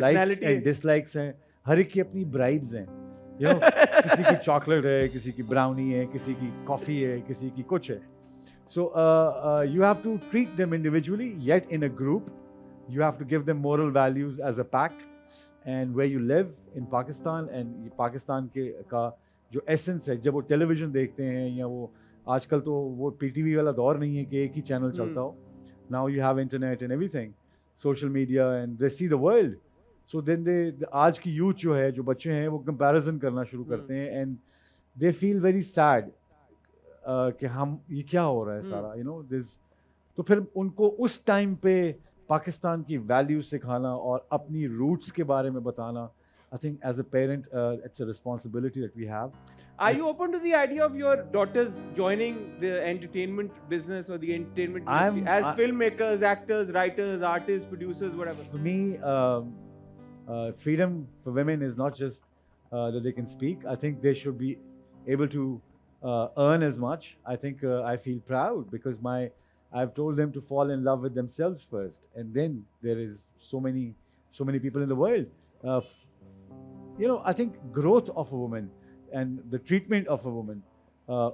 लाइक्स एंड डिसलाइक्स हैं, हर एक की अपनी ब्राइब्स हैं। यू नो किसी की चॉकलेट है, किसी की ब्राउनी है, किसी की कॉफ़ी है, किसी की कुछ है। So you have to treat them individually yet in a group. You have to give them moral values as a pack, and where you live in Pakistan, and Pakistan के का जो एसेंस है, जब वो टेलीविज़न देखते हैं या वो आजकल तो वो पीटीवी वाला दौर नहीं है कि एक ही चैनल चलता हो। Now you have internet and everything, social media, and they see the world. So then they आज की यूथ जो है, जो बच्चे हैं, वो कंपैरिजन करना शुरू करते हैं, and they feel very sad कि हम ये क्या हो रहा है सारा, यू नो दिस। तो फिर उनको उस टाइम पे पाकिस्तान की वैल्यू सिखाना और अपनी रूट्स के बारे में बताना, I think as a parent, it's a responsibility that we have. Are you open to the idea of your daughters joining the entertainment business or the entertainment industry as filmmakers, actors, writers, artists, producers, whatever? For me, freedom for women is not just that they can speak. I think they should be able to earn as much. I think I feel proud because I've told them to fall in love with themselves first, and then there is so many people in the world. You know, I think growth of a woman and the treatment of a woman,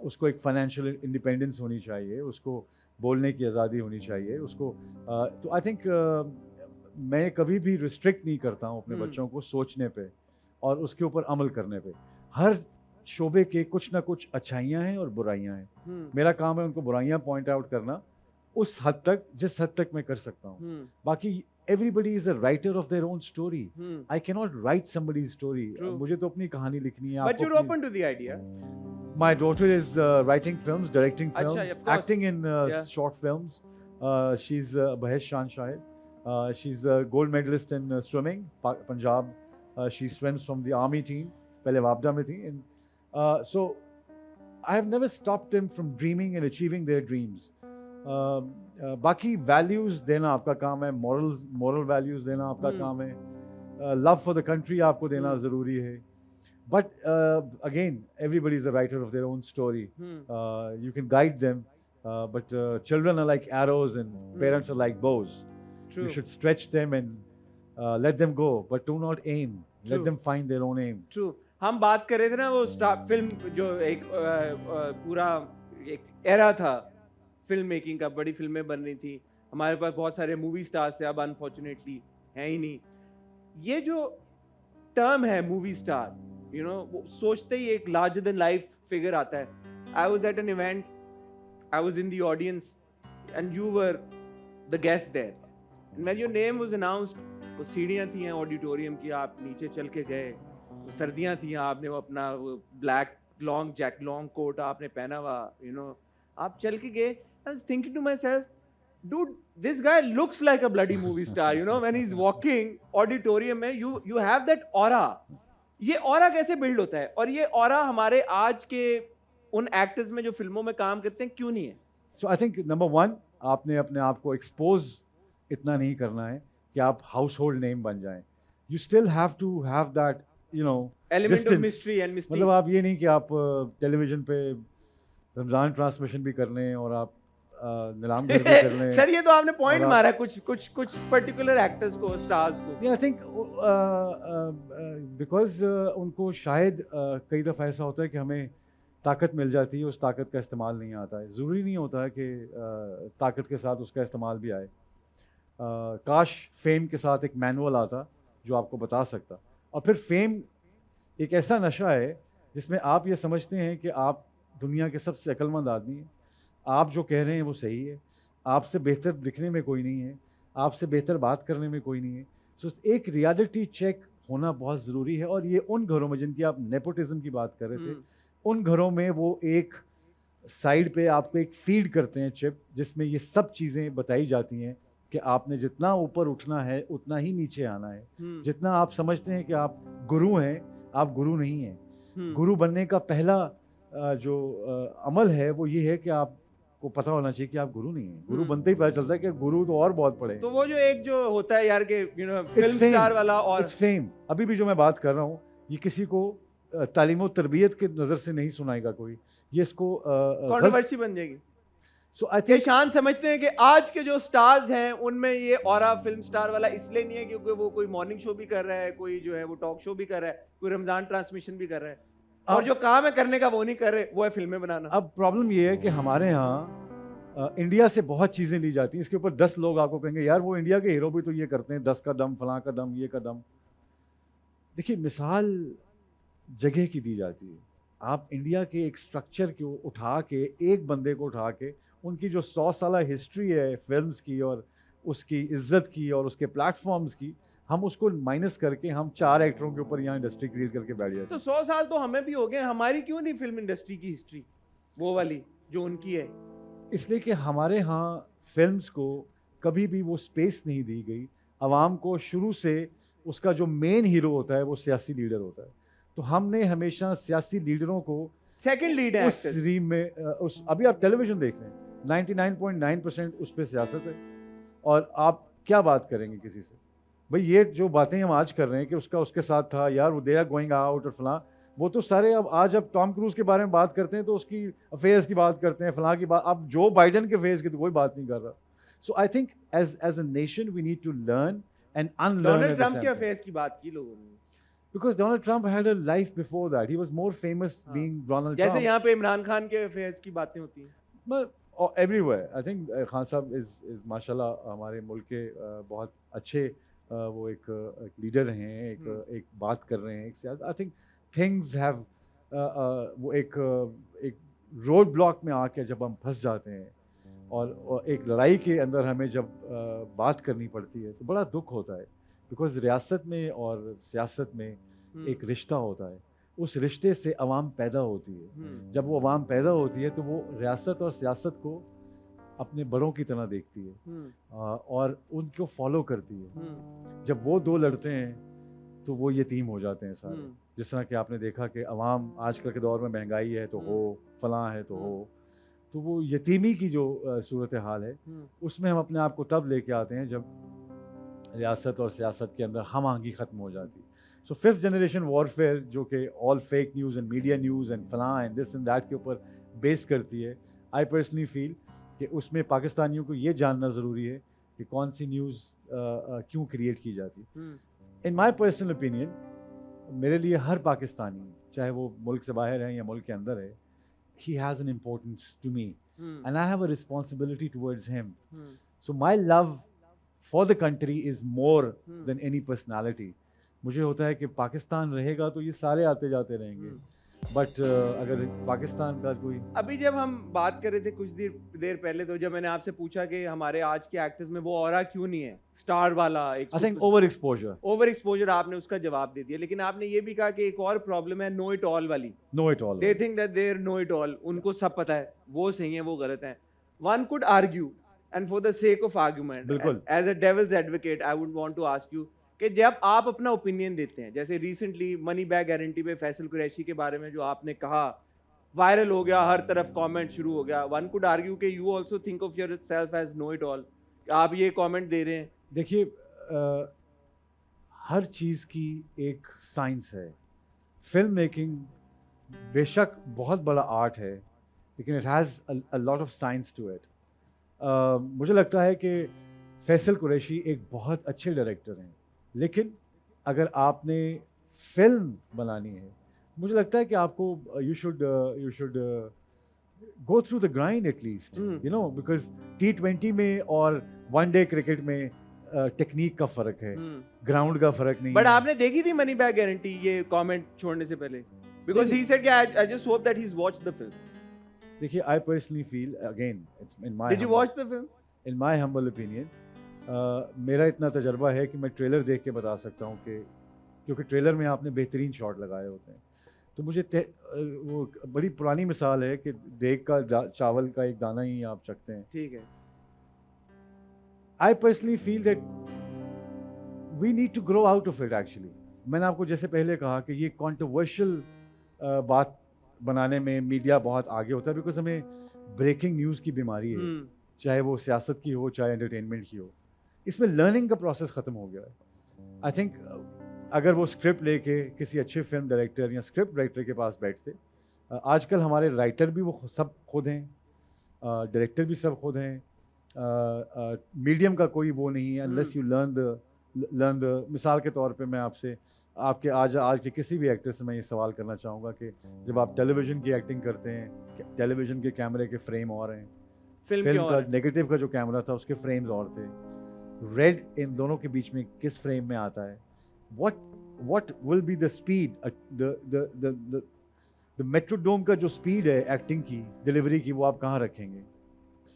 उसको एक financial independence होनी चाहिए, उसको बोलने की आज़ादी होनी चाहिए, उसको तो आई थिंक मैं कभी भी रिस्ट्रिक्ट नहीं करता हूँ अपने बच्चों को सोचने पे और उसके ऊपर अमल करने पे। हर शोबे के कुछ ना कुछ अच्छाइयाँ हैं और बुराइयाँ हैं। मेरा काम है उनको बुराइयाँ पॉइंट आउट करना उस हद तक जिस हद तक मैं कर सकता हूँ। बाकी everybody is a writer of their own story. I cannot write somebody's story. मुझे तो अपनी कहानी लिखनी है। But you're open to the idea. My daughter is writing films, directing films, Achha, of course. acting in short films. She's Shan Shahid. She's a gold medalist in swimming, Punjab. She swims from the army team. पहले वापडा में थी. And so I have never stopped them from dreaming and achieving their dreams. बाकी values देना आपका काम है, moral values देना आपका काम है, लव फॉर द कंट्री आपको देना ज़रूरी है। But again everybody is a writer of their own story, you can guide them, but children are like arrows and parents are like bows. You should stretch them and let them go, but do not aim, let them find their own aim. True. हम बात कर रहे थे ना वो film जो एक पूरा एक एरा था फिल्म मेकिंग का, बड़ी फिल्में बन रही थी, हमारे पास बहुत सारे मूवी स्टार्स थे, अब अनफॉर्चुनेटली है ही नहीं। ये जो टर्म है मूवी स्टार, यू नो, वो सोचते ही एक लार्जर देन लाइफ फिगर आता है। I was at an event, I was in the audience and you were the guest there, and when your name was announced, वो सीढ़ियां थी auditorium की, आप नीचे चल के गए, वो सर्दियां थी, आपने वो अपना वो ब्लैक लॉन्ग कोट आपने पहना हुआ, यू नो, आप चल के गए। I was thinking to myself, dude, this guy looks like a bloody movie star, you know, when he's walking auditorium में, you have that aura. ये aura कैसे build होता है, और ये aura हमारे आज के उन actors में जो फिल्मों में काम करते हैं क्यों नहीं है? So I think number one, आपने अपने आप को expose इतना नहीं करना है कि आप household name बन जाएं. You still have to have that, you know, element distance. of mystery and mystique. मतलब आप ये नहीं कि आप television पे रमज़ान ट्रांसमिशन भी कर लें और आप नीलाम घर भी कर लें। सर ये तो आपने पॉइंट और आप- मारा है कुछ पर्टिकुलर एक्टर्स को, स्टार्स को। आई थिंक बिकॉज उनको शायद कई दफ़ा ऐसा होता है कि हमें ताकत मिल जाती है, उस ताकत का इस्तेमाल नहीं आता है। ज़रूरी नहीं होता है कि ताकत के साथ उसका इस्तेमाल भी आए। काश फेम के साथ एक मैनुअल आता जो आपको बता सकता। और फिर फेम एक ऐसा नशा है जिसमें आप ये समझते हैं कि आप दुनिया के सबसे अक्लमंद आदमी हैं, आप जो कह रहे हैं वो सही है, आपसे बेहतर दिखने में कोई नहीं है, आपसे बेहतर बात करने में कोई नहीं है। सो एक रियलिटी चेक होना बहुत ज़रूरी है। और ये उन घरों में जिनकी आप नेपोटिज्म की बात कर रहे थे, उन घरों में वो एक साइड पे आपको एक फीड करते हैं चिप, जिसमें ये सब चीज़ें बताई जाती हैं कि आपने जितना ऊपर उठना है उतना ही नीचे आना है। जितना आप समझते हैं कि आप गुरु हैं, आप गुरु नहीं हैं। गुरु बनने का पहला जो अमल है वो ये है कि आपको पता होना चाहिए कि आप गुरु नहीं हैं। गुरु बनते ही पता चलता है कि गुरु तो और बहुत पड़े हैं। तो वो जो एक जो होता है यार कि फिल्म स्टार वाला और इट्स फेम। अभी भी जो मैं बात कर रहा हूँ ये किसी को तालीम तरबियत की नज़र से नहीं सुनाएगा कोई, ये इसको कंट्रोवर्सी बन जाएगी। सो आई ये थिंक शान समझते हैं कि आज के जो स्टार्स हैं उनमें ये ऑरा फिल्म स्टार वाला इसलिए नहीं है क्योंकि वो कोई मॉर्निंग शो भी कर रहा है, कोई जो है वो टॉक शो भी कर रहा है, कोई रमजान ट्रांसमिशन भी कर रहा है, और जो काम है करने का वो नहीं कर रहे, वो है फिल्में बनाना। अब प्रॉब्लम ये है कि हमारे यहाँ इंडिया से बहुत चीज़ें ली जाती हैं, इसके ऊपर 10 लोग आपको कहेंगे यार वो इंडिया के हीरो भी तो ये करते हैं, 10 का दम, फलां का दम, ये का दम। देखिए मिसाल जगह की दी जाती है। आप इंडिया के एक स्ट्रक्चर को उठा के, एक बंदे को उठा के, उनकी जो 100 साल हिस्ट्री है फिल्म्स की और उसकी इज्जत की और उसके प्लेटफॉर्म्स की, हम उसको माइनस करके हम 4 एक्टरों के ऊपर यहाँ इंडस्ट्री क्रिएट करके बैठ जाते तो 100 साल तो हमें भी हो गए, हमारी क्यों नहीं फिल्म इंडस्ट्री की हिस्ट्री वो वाली जो उनकी है? इसलिए कि हमारे यहाँ फिल्म्स को कभी भी वो स्पेस नहीं दी गई। आवाम को शुरू से उसका जो मेन हीरो होता है वो सियासी लीडर होता है, तो हमने हमेशा सियासी लीडरों को सेकंड लीड है उस रीम में उस अभी आप टेलीविजन देख रहे हैं 99.9% उस पर सियासत है। और आप क्या बात करेंगे किसी से? भाई ये जो बातें हम आज कर रहे हैं कि उसका उसके साथ था यार, वो दे आर गोइंग आउट और फलां, वो तो सारे अब आज अब टॉम क्रूज के बारे में बात करते हैं तो उसकी अफेयर्स की बात करते हैं, फलां की बात। अब जो बाइडन के अफेयर्स की तो कोई बात नहीं कर रहा। So I think as a nation we need to learn and unlearn. Donald Trump के अफेयर्स की बात की लोगों ने, because Donald Trump had a life before that. He was more famous being Donald जैसे Trump. यहाँ पे इमरान खान के अफेयर्स की बातें होती हैं। But everywhere. I think Khan साहब is माशाल्लाह हमारे मुल्क के बहुत अच्छे वो एक लीडर हैं, एक बात कर रहे हैं, एक सियासत। I think things have वो एक रोड ब्लॉक में आके जब हम फंस जाते हैं और एक लड़ाई के अंदर हमें जब बात करनी पड़ती है तो बड़ा दुख होता है। बिकॉज रियासत में और सियासत में एक रिश्ता होता है, उस रिश्ते से अवाम पैदा होती है। जब वो अवाम पैदा होती है तो वो रियासत और सियासत को अपने बड़ों की तरह देखती है और उनको फॉलो करती है। जब वो दो लड़ते हैं तो वो यतीम हो जाते हैं सारे। जिस तरह कि आपने देखा कि अवाम आजकल के दौर में महंगाई है तो हो, फलां है तो हो, तो वो यतीमी की जो सूरत हाल है उसमें हम अपने आप को तब लेके आते हैं जब रियासत और सियासत के अंदर हम आंगी ख़त्म हो जाती है। सो 5th जनरेशन वॉरफेयर जो कि all fake news and media news and फलां एंड दिस एंड दैट के ऊपर बेस करती है, आई पर्सनली फील कि उसमें पाकिस्तानियों को ये जानना ज़रूरी है कि कौन सी न्यूज़ क्यों क्रिएट की जाती है। इन माई पर्सनल ओपिनियन, मेरे लिए हर पाकिस्तानी चाहे वो मुल्क से बाहर है या मुल्क के अंदर है, he has an importance to me and I have a responsibility towards him. So my love for the country is more than any personality. मुझे होता है कि पाकिस्तान रहेगा तो ये सारे आते जाते रहेंगे, बट अगर पाकिस्तान का कोई। अभी जब हम बात कर रहे थे कुछ देर पहले, तो जब मैंने आपसे पूछा कि हमारे आज के एक्टर्स में वो ऑरा क्यों नहीं है स्टार वाला, आई थिंक ओवर एक्सपोजर, आपने उसका जवाब दे दिया। लेकिन आपने ये भी कहा कि एक और प्रॉब्लम है नो इट ऑल वाली। Know it all, they think that they are know it all, उनको सब पता है, वो सही है वो गलत है। One could argue and for the sake of argument, बिल्कुल, as a devil's advocate I would want to ask you कि जब आप अपना ओपिनियन देते हैं, जैसे रिसेंटली मनी बैग गारंटी पे फैसल कुरैशी के बारे में जो आपने कहा, वायरल हो गया, हर तरफ कमेंट शुरू हो गया। वन कुड आर्ग्यू कि you also think of yourself as know it all, आप ये कमेंट दे रहे हैं। देखिए हर चीज़ की एक साइंस है। फिल्म मेकिंग बेशक बहुत बड़ा आर्ट है, लेकिन it has a lot of science to it. मुझे लगता है कि फैसल कुरैशी एक बहुत अच्छे डायरेक्टर हैं, लेकिन अगर आपने फिल्म बनानी है, मुझे लगता है कि आपको you should go through the grind at least, you know, because T20 में और वन डे क्रिकेट में टेक्निक का फ़र्क है, ग्राउंड का फ़र्क नहीं बट है। आपने देखी थी मनी बैक गारंटी ये कमेंट छोड़ने से पहले? बिकॉज़ ही सेड कि I just hope that he is watched the film. देखिए, I personally feel, again it's in my did you watch the film? In my humble opinion, मेरा इतना तजर्बा है कि मैं ट्रेलर देख के बता सकता हूँ कि, क्योंकि ट्रेलर में आपने बेहतरीन शॉट लगाए होते हैं, तो वो बड़ी पुरानी मिसाल है कि देग का चावल का एक दाना ही आप चखते हैं। ठीक है। I personally feel that we need to grow out of it actually. मैंने आपको जैसे पहले कहा कि ये कॉन्ट्रोवर्शियल बात बनाने में मीडिया बहुत आगे होता है, बिकॉज हमें ब्रेकिंग न्यूज़ की बीमारी है, चाहे वो सियासत की हो चाहे एंटरटेनमेंट की हो। इसमें लर्निंग का प्रोसेस ख़त्म हो गया है। आई थिंक अगर वो स्क्रिप्ट लेके किसी अच्छे फिल्म डायरेक्टर या स्क्रिप्ट राइटर के पास बैठते, आजकल हमारे राइटर भी वो सब खुद हैं, डायरेक्टर भी सब खुद हैं, मीडियम का कोई वो नहीं है, अनलेस यू लर्न द। मिसाल के तौर पे मैं आपसे आपके आज के किसी भी एक्टर से मैं ये सवाल करना चाहूँगा कि जब आप टेलीविज़न की एक्टिंग करते हैं, टेलीविज़न के कैमरे के फ्रेम और हैं, फिल्म का नेगेटिव का जो कैमरा था उसके फ्रेम्स और थे, रेड इन दोनों के बीच में किस फ्रेम में आता है, what will be the speed, the मेट्रोडोम का जो स्पीड है एक्टिंग की, डिलीवरी की, वो आप कहाँ रखेंगे?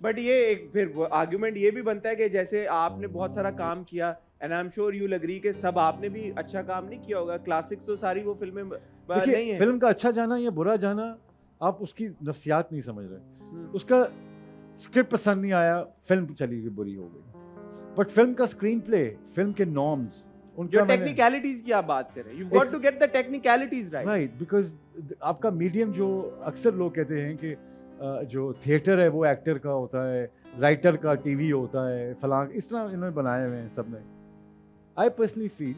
बट ये एक फिर आर्गुमेंट ये भी बनता है कि जैसे आपने बहुत सारा काम किया, and I am sure you will agree कि सब आपने भी अच्छा काम नहीं किया होगा, क्लासिक्स तो सारी वो फिल्में नहीं है। फिल्म का अच्छा जाना या बुरा जाना आप उसकी नफ्सियात नहीं समझ रहे। उसका स्क्रिप्ट पसंद नहीं आया, फिल्म चली गई, बुरी हो गई, बट फिल्म का स्क्रीन प्ले, फिल्म के नॉर्म्स, जो टेक्निकलिटीज की आप बात कर रहे हैं, you got to get the technicalities right, because आपका मीडियम, जो अक्सर लोग कहते हैं कि जो थिएटर है वो एक्टर का होता है, राइटर का टीवी होता है, फलां, इस तरह इन्होंने बनाए हुए हैं सब ने। आई personally feel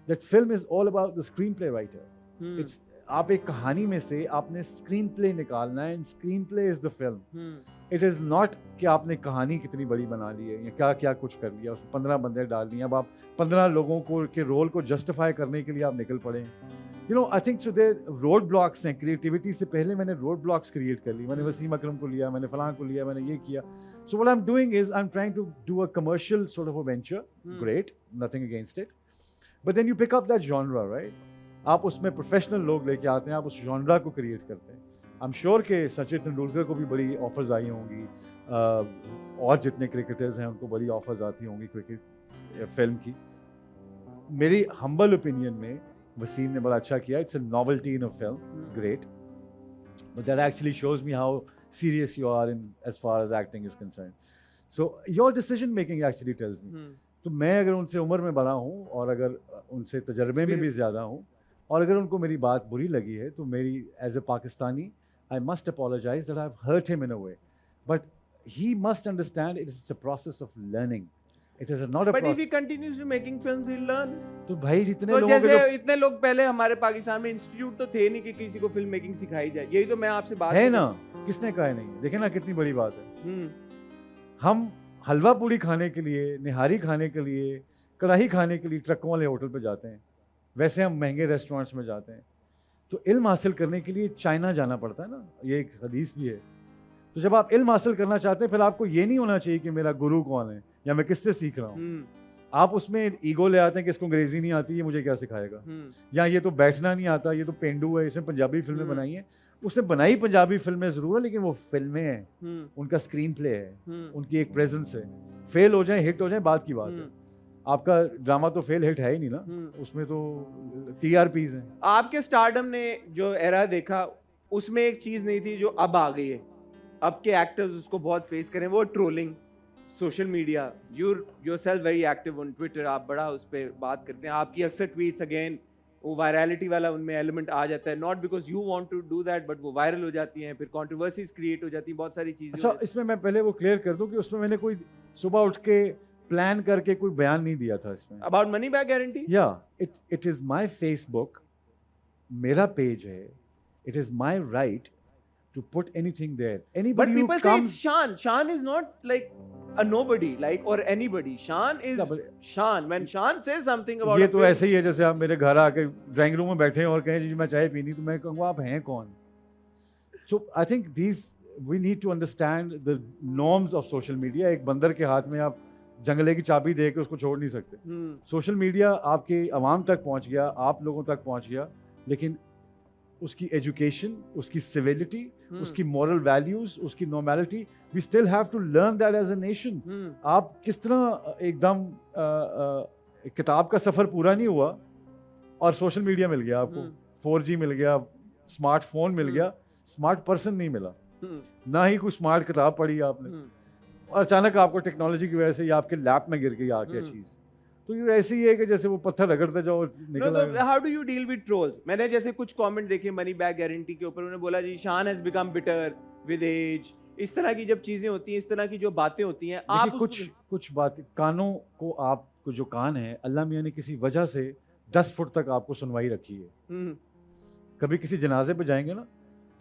that film is all about the screen play writer. It's, आप एक कहानी में से आपने स्क्रीन प्ले निकालना है, and screen play is the film. It is not कि आपने कहानी कितनी बड़ी बना ली है या क्या क्या कुछ कर लिया, उसमें 15 बंदे डाल दिए, अब आप 15 लोगों को के रोल को जस्टिफाई करने के लिए आप निकल पड़े। You know, I think so they road blocks हैं, क्रिएटिविटी से पहले मैंने रोड ब्लॉक्स क्रिएट कर ली, मैंने वसीम अकरम को लिया, मैंने फलां को लिया, मैंने ये किया। So what I am doing is I am trying to do a commercial sort of a venture, great, nothing against it, but then you pick up that genre, right? आप उसमें प्रोफेशनल लोग लेके आते हैं, आप उस जॉनरा को create करते हैं। आई एम श्योर कि सचिन तेंदुलकर को भी बड़ी ऑफर्स आई होंगी, और जितने क्रिकेटर्स हैं उनको बड़ी ऑफर्स आती होंगी क्रिकेट फिल्म की। मेरी हम्बल ओपिनियन में वसीम ने बड़ा अच्छा किया, it's a novelty in a film, great, but that actually shows me how serious you are in as far as acting is concern. So your decision making actually tells me. तो मैं अगर उनसे उम्र में बड़ा हूँ और अगर उनसे तजर्बे में भी ज़्यादा हूँ, और अगर उनको मेरी बात बुरी लगी है, तो मेरी as a Pakistani I must apologize that I've hurt him in a way, but he must understand it is a process of learning. It is not a but process. if he continues to making films, he'll learn. तो भाई जितने तो लोगों जैसे इतने लोग पहले हमारे पाकिस्तान में इंस्टीट्यूट तो थे नहीं कि किसी को फिल्म मेकिंग सिखाई जाए, यही तो मैं आपसे बात है ना, किसने कहा नहीं है? देखे ना कितनी बड़ी बात है। हम हलवा पूड़ी खाने के लिए, निहारी खाने के लिए, कढ़ाई खाने के लिए ट्रकों वाले होटल पे जाते हैं, वैसे हम महंगे रेस्टोरेंट्स में जाते हैं। तो इल्म हासिल करने के लिए चाइना जाना पड़ता है ना, ये एक हदीस भी है। तो जब आप इल्म हासिल करना चाहते हैं, फिर आपको ये नहीं होना चाहिए कि मेरा गुरु कौन है या मैं किससे सीख रहा हूँ। आप उसमें ईगो ले आते हैं कि इसको अंग्रेजी नहीं आती, ये मुझे क्या सिखाएगा, या ये तो बैठना नहीं आता, ये तो पेंडू है, इसने पंजाबी फिल्में बनाई हैं। उसने बनाई पंजाबी फिल्में ज़रूर है, लेकिन वो फिल्में हैं, उनका स्क्रीन प्ले है, उनकी एक प्रेजेंस है। फेल हो जाए हिट हो जाए बात की बात है, आपका ड्रामा तो फेल हिट है ही नहीं ना, उसमें तो TRPs हैं। आपके स्टारडम ने जो एरा देखा, उसमें एक चीज नहीं थी जो अब आ गई है, अब के एक्टर्स उसको बहुत फेस करें, वो trolling, social media. Yourself very active on Twitter, आप बड़ा उस पर बात करते हैं, आपकी अक्सर ट्वीट्स अगेन वो वायरलिटी वाला उनमें एलिमेंट आ जाता है, not because you want to do that, but वो वायरल हो जाती हैं, फिर कंट्रोवर्सीज क्रिएट हो जाती हैं, बहुत सारी चीजें। अच्छा, इसमें मैं पहले वो क्लियर कर दूं कि उसमें मैंने कोई सुबह उठ के प्लान करके कोई बयान नहीं दिया था इसमें। अबाउट मनी बैक गारंटी, या इट इज माय फेसबुक, मेरा पेज है, it is my right to put anything there. But Anybody who people say comes, it's Shan. Shan is not like a nobody, like, or anybody. Shan is Yeah, but- Shan. When Shan says something about ये a तो film, ऐसे ही है जैसे आप मेरे घर आके drawing room में बैठे हैं और कहें जी मैं चाय पीनी, तो मैं कहूँगा आप हैं कौन? So I think we need to understand the norms of social media. एक बंदर के हाथ में आप जंगले की चाबी दे के उसको छोड़ नहीं सकते. सोशल मीडिया आपके अवाम तक पहुंच गया, आप लोगों तक पहुंच गया, लेकिन उसकी एजुकेशन, उसकी सिविलिटी, उसकी मॉरल वैल्यूज, उसकी normality, we still have to learn that as a nation. आप किस तरह एकदम किताब का सफर पूरा नहीं हुआ और सोशल मीडिया मिल गया आपको, 4G मिल गया, स्मार्टफोन मिल गया, स्मार्ट पर्सन नहीं मिला, ना ही कोई स्मार्ट किताब पढ़ी आपने, और अचानक आपको टेक्नोलॉजी की वजह से ये आपके लैप में गिर गई आके चीज. तो ये ऐसी है कि जैसे वो पत्थर रगड़ते जाओ निकल आएगा. How do you deal with trolls? मैंने जैसे कुछ कमेंट देखे मनी बैक गारंटी के ऊपर, उन्होंने बोला जी Shan has become bitter with age. इस तरह की जब चीजें होती हैं, इस तरह की जो बातें होती हैं, आप कुछ बात, कानों को, आपको जो कान है अल्लाह मियाँ ने किसी वजह से 10 फुट तक आपको सुनवाई रखी है. कभी किसी जनाजे पे जाएंगे ना,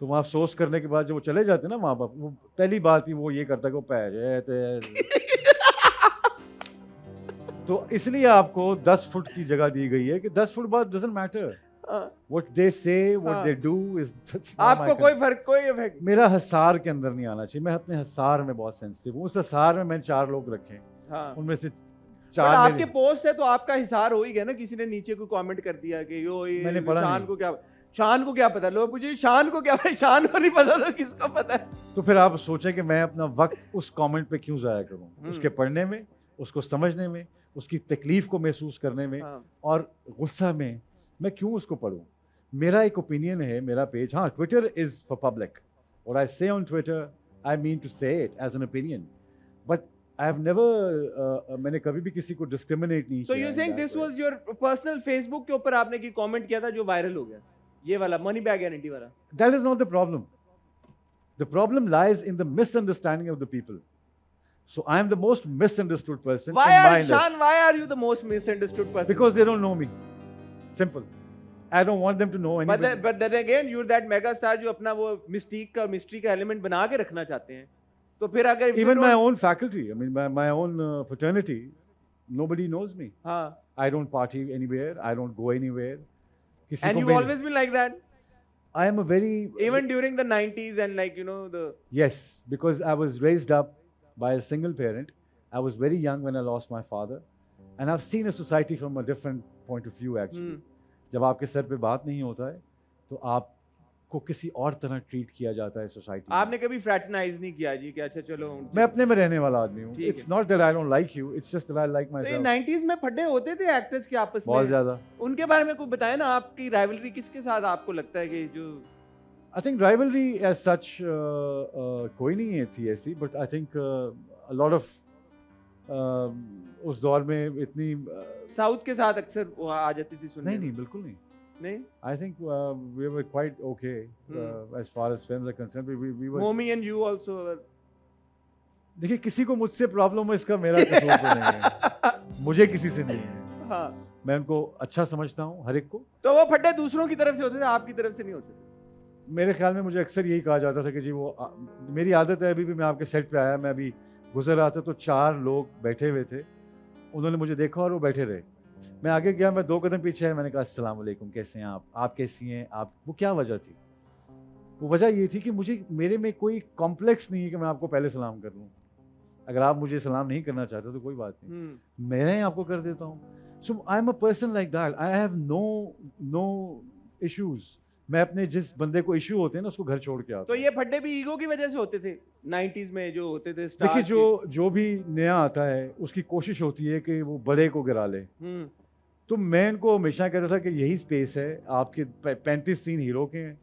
तो वहाँ अफसोस करने के बाद जब वो चले जाते हैं ना माँ बाप, वो पहली बात ही वो ये करता है कि वो पैर तो इसलिए आपको 10 फुट की जगह दी गई है कि 10 फुट बाद डजंट मैटर व्हाट दे से, व्हाट दे डू इज, आपको कोई फर्क, कोई इफेक्ट. मेरा हसार के अंदर नहीं आना चाहिए. मैं अपने हसार में बहुत सेंसिटिव हूँ. उस हसार में मैंने 4 लोग रखे, उनमें से 4 आपके पोस्ट है तो आपका हिसार हो ही गया ना. किसी ने नीचे कोई कमेंट कर दिया कि यो ये मैंने पढ़ा शान को क्या, शान को क्या पता. लोग पूछे शान को क्या पता, शान को नहीं पता तो किसको पता है? तो फिर आप सोचें कि मैं अपना वक्त उस कमेंट पे क्यों जाया करूं, उसके पढ़ने में, उसको समझने में, उसकी तकलीफ को महसूस करने में, और गुस्सा में मैं क्यों उसको पढ़ूं. मेरा एक ओपिनियन है, मेरा पेज, हाँ ट्विटर इज फॉर पब्लिक, और I say on Twitter I mean to say it as an opinion, but I have never, मैंने कभी भी किसी को डिस्क्रिमिनेट नहीं किया. So you saying this was your personal Facebook के ऊपर आपने की कमेंट किया था जो वायरल हो गया, ये वाला मनी बैक गारंटी वाला? That is not the problem. The problem lies in the misunderstanding of the people. So I am the most misunderstood person in my industry. Shan, why are you the most misunderstood person? Because they don't know me. Simple. I don't want them to know anybody. But then again, you're that mega star जो अपना वो mystery का element बना के रखना चाहते हैं. तो फिर अगर even my own faculty, I mean my own fraternity, nobody knows me. I don't party anywhere. I don't go anywhere. And you've always been like that? I am a very... Even during the 90s and like, you know, the... Yes, because I was raised up by a single parent. I was very young when I lost my father. And I've seen a society from a different point of view actually. जब आपके sir पे बात नहीं होता है, तो आपको किसी और तरह ट्रीट किया जाता है सोसाइटी में. आपने कभी फ्रैटरनाइज नहीं किया जी कि अच्छा चलो? मैं अपने में रहने वाला आदमी हूँ. It's not that I don't like you, it's just that I like myself. 90s में फड्डे होते थे एक्टर्स के आपस में बहुत ज्यादा. उनके बारे में कुछ बताएं ना. आपकी राइवलरी किसके साथ आपको लगता है कि जो... I think rivalry as such कोई नहीं थी ऐसी, but I think a lot of उस दौर में इतनी साउथ के साथ अक्सर आ जाती थी सुनने. नहीं बिल्कुल नहीं. नहीं, I think we were quite okay as far as films are concerned. We were. Mommy and you also were. देखिए किसी को मुझसे प्रॉब्लम है इसका मेरा कसूर तो नहीं है. मुझे किसी से नहीं है. हाँ. मैं उनको अच्छा समझता हूँ हर एक को. तो वो फड्डे दूसरों की तरफ से होते थे, आपकी तरफ से नहीं होते थे? मेरे ख्याल में मुझे अक्सर यही कहा जाता था कि जी वो मेरी आदत है. अभी भी मैं आपके सेट पे आया, मैं अभी गुजर रहा था तो 4 लोग बैठे हुए थे. उन्होंने मुझे देखा और वो बैठे रहे. मैं आगे गया, मैं 2 कदम पीछे आया, मैंने कहा अस्सलाम वालेकुम, कैसे हैं आप कैसी हैं आप. वो क्या वजह थी? वो वजह ये थी कि मेरे में कोई कॉम्प्लेक्स नहीं है कि मैं आपको पहले सलाम कर लूँ. अगर आप मुझे सलाम नहीं करना चाहते तो कोई बात नहीं, मैं आपको कर देता हूँ. So I am a person like that. I have no issues. मैं अपने जिस बंदे को इश्यू होते हैं ना उसको घर छोड़ के आता. तो ये फड्डे भी ईगो की वजह से होते थे 90s में जो होते थे? देखिए जो भी नया आता है उसकी कोशिश होती है कि वो बड़े को गिरा ले. तो मैं इनको हमेशा कहता था कि यही स्पेस है. आपके 35 सीन हीरो के हैं,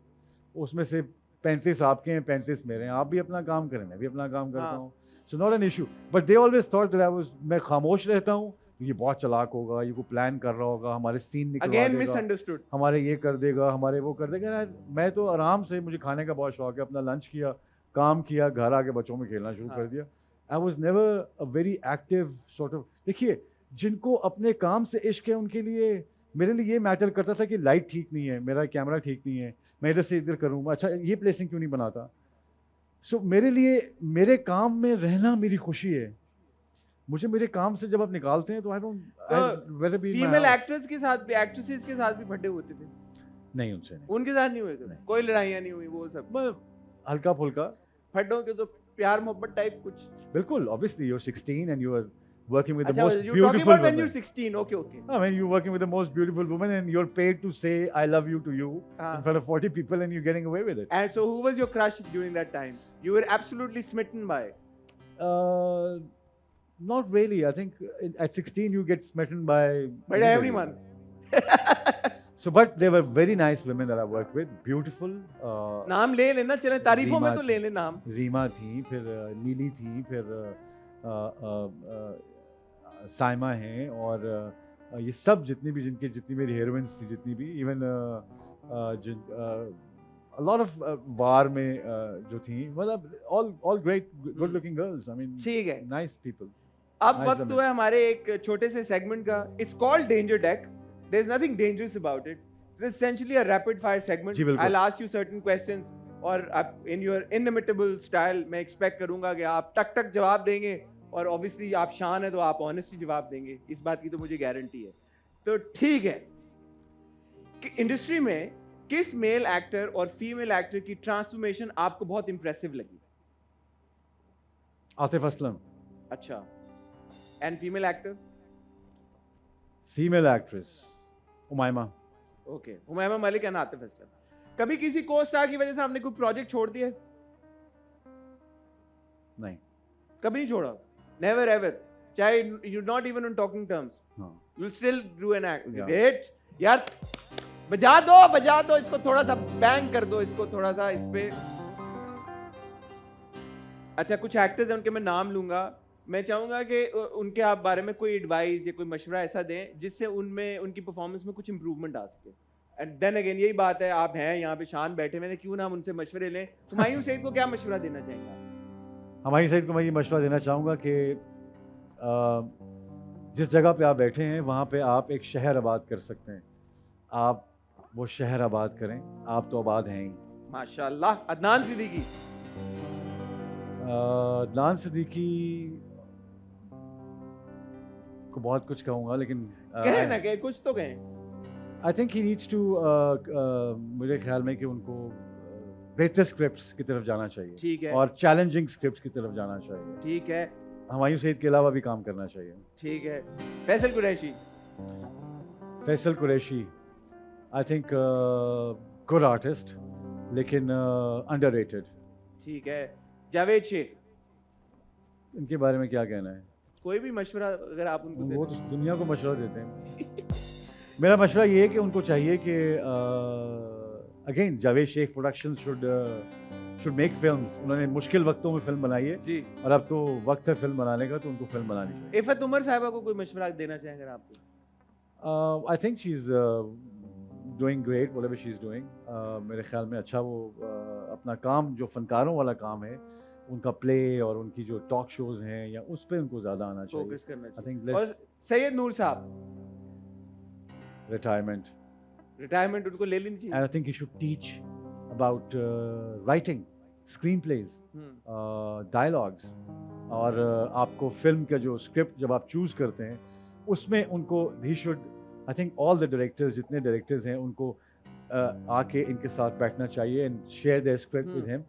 उसमें से 35 आपके हैं, 35 मेरे हैं. आप भी अपना काम करें, मैं भी अपना काम करता हूँ. So not an issue. But they always thought that I was, मैं खामोश रहता हूँ, ये बहुत चालाक होगा, ये को प्लान कर रहा होगा, हमारे सीन निकलवा देगा, मिसअंडरस्टूड, हमारे ये कर देगा, हमारे वो कर देगा. मैं तो आराम से, मुझे खाने का बहुत शौक है, अपना लंच किया, काम किया, घर आके बच्चों में खेलना शुरू कर दिया. I was never a very active sort of. देखिए जिनको अपने काम से इश्क है उनके लिए, मेरे लिए ये मैटर करता था कि लाइट ठीक नहीं है, मेरा कैमरा ठीक नहीं है, मैं इधर से इधर करूँ, अच्छा ये प्लेसिंग क्यों नहीं बनाता, सो मेरे लिए मेरे काम में रहना मेरी खुशी है। मुझे मेरे काम से जब आप निकालते हैं तो I don't whether be female actress के साथ भी, एक्ट्रेसेस के साथ भी फटे होते थे? नहीं, उनसे नहीं। उनके साथ नहीं हुए थे? नहीं। कोई लड़ाइयाँ नहीं हुई वो सब? मैं हल्का फुल्का। फटों के तो प्यार मोहब्बत टाइप कुछ? बिल्कुल, obviously you're 16 and you are working with the अच्छा, most you talking beautiful about when you're woman. 16? Okay, okay. I mean, you're working with the most beautiful woman and you're paid to say I love you to you in front of 40 people and you're getting away with it. And so who was your crush during that time? You were absolutely smitten by? Uh, Not really. I think at 16 you get smitten by anybody. Everyone. So, but there were very nice women that I worked with, beautiful. नाम ले लेना, चले तारीफों में रीमा तो थी। ले ले नाम। रीमा थी, फिर नीली थी, फिर साइमा हैं, और ये सब जितनी भी जितनी मेरी हीरोइंस थी, जितनी भी इवन a lot of वार में जो थी, मतलब all great good looking girls. I mean, ठीक है। nice people. अब Nice वक्त women. हुआ है हमारे एक छोटे से सेगमेंट का। It's called Danger Deck. There's nothing dangerous about it. It's essentially a rapid fire segment. जी, बिल्कुल। I'll ask you certain questions और आप in your inimitable style मैं expect करूंगा कि आप टक टक जवाब देंगे, और obviously आप शान है तो आप honestly जवाब देंगे, इस बात की तो मुझे गारंटी है। तो ठीक है, कि इंडस्ट्री में किस मेल एक्टर और फीमेल एक्टर की ट्रांसफॉर्मेशन आपको बहुत इंप्रेसिव लगी? आतिफ असलम. अच्छा, and female actor? Female actress Umaima. Okay, Humaima Malik and Atif Aslam. कभी किसी को स्टार की वजह से आपने कोई प्रोजेक्ट छोड़ दिया? नहीं. कभी नहीं छोड़ा? Never ever? चाहे you not even on talking terms? हाँ. You will still do an act? Yeah. Great यार, बजा दो इसको, थोड़ा सा बैंग कर दो इसको, थोड़ा सा इस पे। अच्छा, कुछ एक्टर्स हैं, उनके मैं नाम लूंगा, मैं चाहूंगा कि उनके आप बारे में कोई एडवाइस या कोई मशवरा ऐसा दें जिससे उनमें उनकी परफॉर्मेंस में कुछ इंप्रूवमेंट आ सके। एंड देन अगेन यही बात है, आप हैं यहाँ पे शान बैठे हुए हैं, क्यों ना हम उनसे मशवरे लें। हुमायूं सईद को क्या मशवरा देना चाहेंगे? हमारी सईद को मैं ये मशवरा देना चाहूँगा कि जिस जगह पे आप बैठे हैं वहाँ पे आप एक शहर आबाद कर सकते हैं। आप वो शहर आबाद करें, आप तो आबाद हैं ही। माशाल्लाह। अदनान सिद्दीकी? अदनान सिद्दीकी को बहुत कुछ कहूँगा, लेकिन कहें ना कहें, कुछ तो कहें। I think he needs to, मुझे ख्याल में कि उनको बेहतर स्क्रिप्ट्स की तरफ जाना चाहिए। ठीक है। और चैलेंजिंग स्क्रिप्ट्स की तरफ जाना चाहिए। ठीक है। हुमायूं सईद के अलावा भी काम करना चाहिए। ठीक है। Faisal Qureshi? Faisal Qureshi I think good artist, लेकिन अंडररेटेड। ठीक है। जावेद शेख? इनके बारे में क्या कहना है? कोई भी मशवरा अगर आप उनको वो तो दुनिया को मशवरा देते हैं। मेरा मशवरा ये है कि उनको चाहिए कि again Javed Sheikh production should make films. उन्होंने मुश्किल वक्तों में फिल्म बनाई है जी, और अब तो वक्त है फिल्म बनाने का, तो उनको फिल्म बनानी चाहिए। इफ़त उमर साहिबा को कोई मशवरा देना चाहेंगे आपको? I think she is doing great whatever she is doing. मेरे ख्याल में अच्छा वो अपना काम, जो फनकारों वाला काम है, उनका प्ले और उनकी जो टॉक शोज हैं या उस पे उनको ज़्यादा आना चाहिए, फोकस करना आई चाहिए। थिंक। और सैयद नूर साहब? रिटायरमेंट उनको ले लेनी चाहिए। And I think he should teach about writing, screenplays, dialogues, और आपको फिल्म का जो स्क्रिप्ट जब आप चूज़ करते हैं उसमें उनको he should, I think all the directors, जितने डायरेक्टर्स हैं उनको आके इनके साथ बैठना चाहिए and share their script with him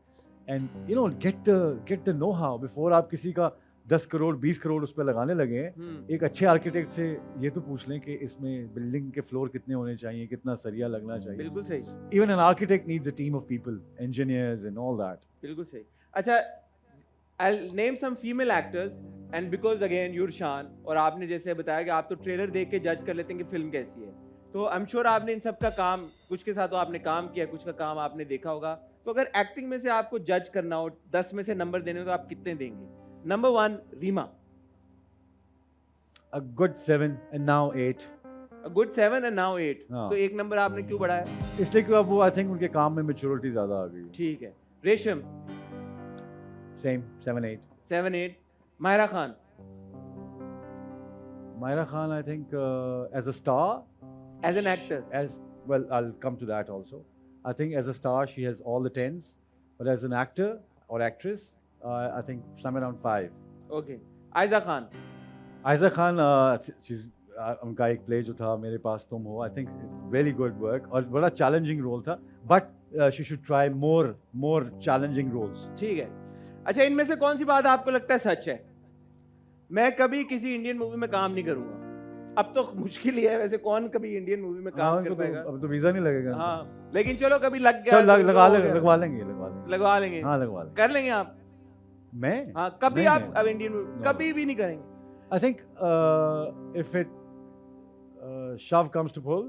and you know get the know how before आप किसी का 10 करोड़ 20 करोड़ उस पर लगाने लगे हैं। एक अच्छे आर्किटेक्ट से ये तो पूछ लें कि इसमें बिल्डिंग के फ्लोर कितने होने चाहिए, कितना सरिया लगना चाहिए। बिल्कुल सही। Even an architect needs a team of people, engineers and all that. बिल्कुल सही। अच्छा, I'll name some female actors and because again you're Shan, और आपने जैसे बताया कि आप तो ट्रेलर देख के जज कर लेते हैं कि फिल्म कैसी है, तो आई एम श्योर आपने इन सब का काम, कुछ के साथ तो आपने काम किया, कुछ का काम आपने देखा होगा। तो अगर एक्टिंग में से आपको जज करना हो, 10 में से नंबर देने हो, तो आप कितने देंगे? Number 1 Reema? A good 7 and now 8. A good 7 and now 8। हाँ। तो एक नंबर आपने क्यों बढ़ाया? इसलिए कि अब वो आई थिंक उनके काम में मैच्योरिटी ज़्यादा आ गई है। ठीक है। Resham? Same 7 8। 7 8। Myra Khan? Myra Khan, I think, as a star, As an actor? as well, I'll come to that also. I think as a star, she has all the 10s, but as an actor, और actress I think some around 5. Okay. Ayeza Khan. Ayeza Khan उनका एक play जो था मेरे पास तुम हो, I think very good work और बड़ा चैलेंजिंग रोल था, but she should try more challenging roles. ठीक है. अच्छा, इनमें से कौन सी बात आपको लगता है सच है? मैं कभी किसी इंडियन मूवी में काम नहीं करूंगा. अब तो मुश्किल ही है वैसे, कौन कभी इंडियन मूवी में काम कर पाएगा? अब तो वीजा नहीं लगेगा. हाँ, लेकिन चलो कभी लग गया. चल लगवा लेंगे. लगवा लेंगे. हाँ लगवा लेंगे. कर लेंगे आप? मैं? हाँ, कभी नहीं, आप नहीं. अब इंडियन मूवी कभी भी नहीं करेंगे? I think if it shove comes to pull,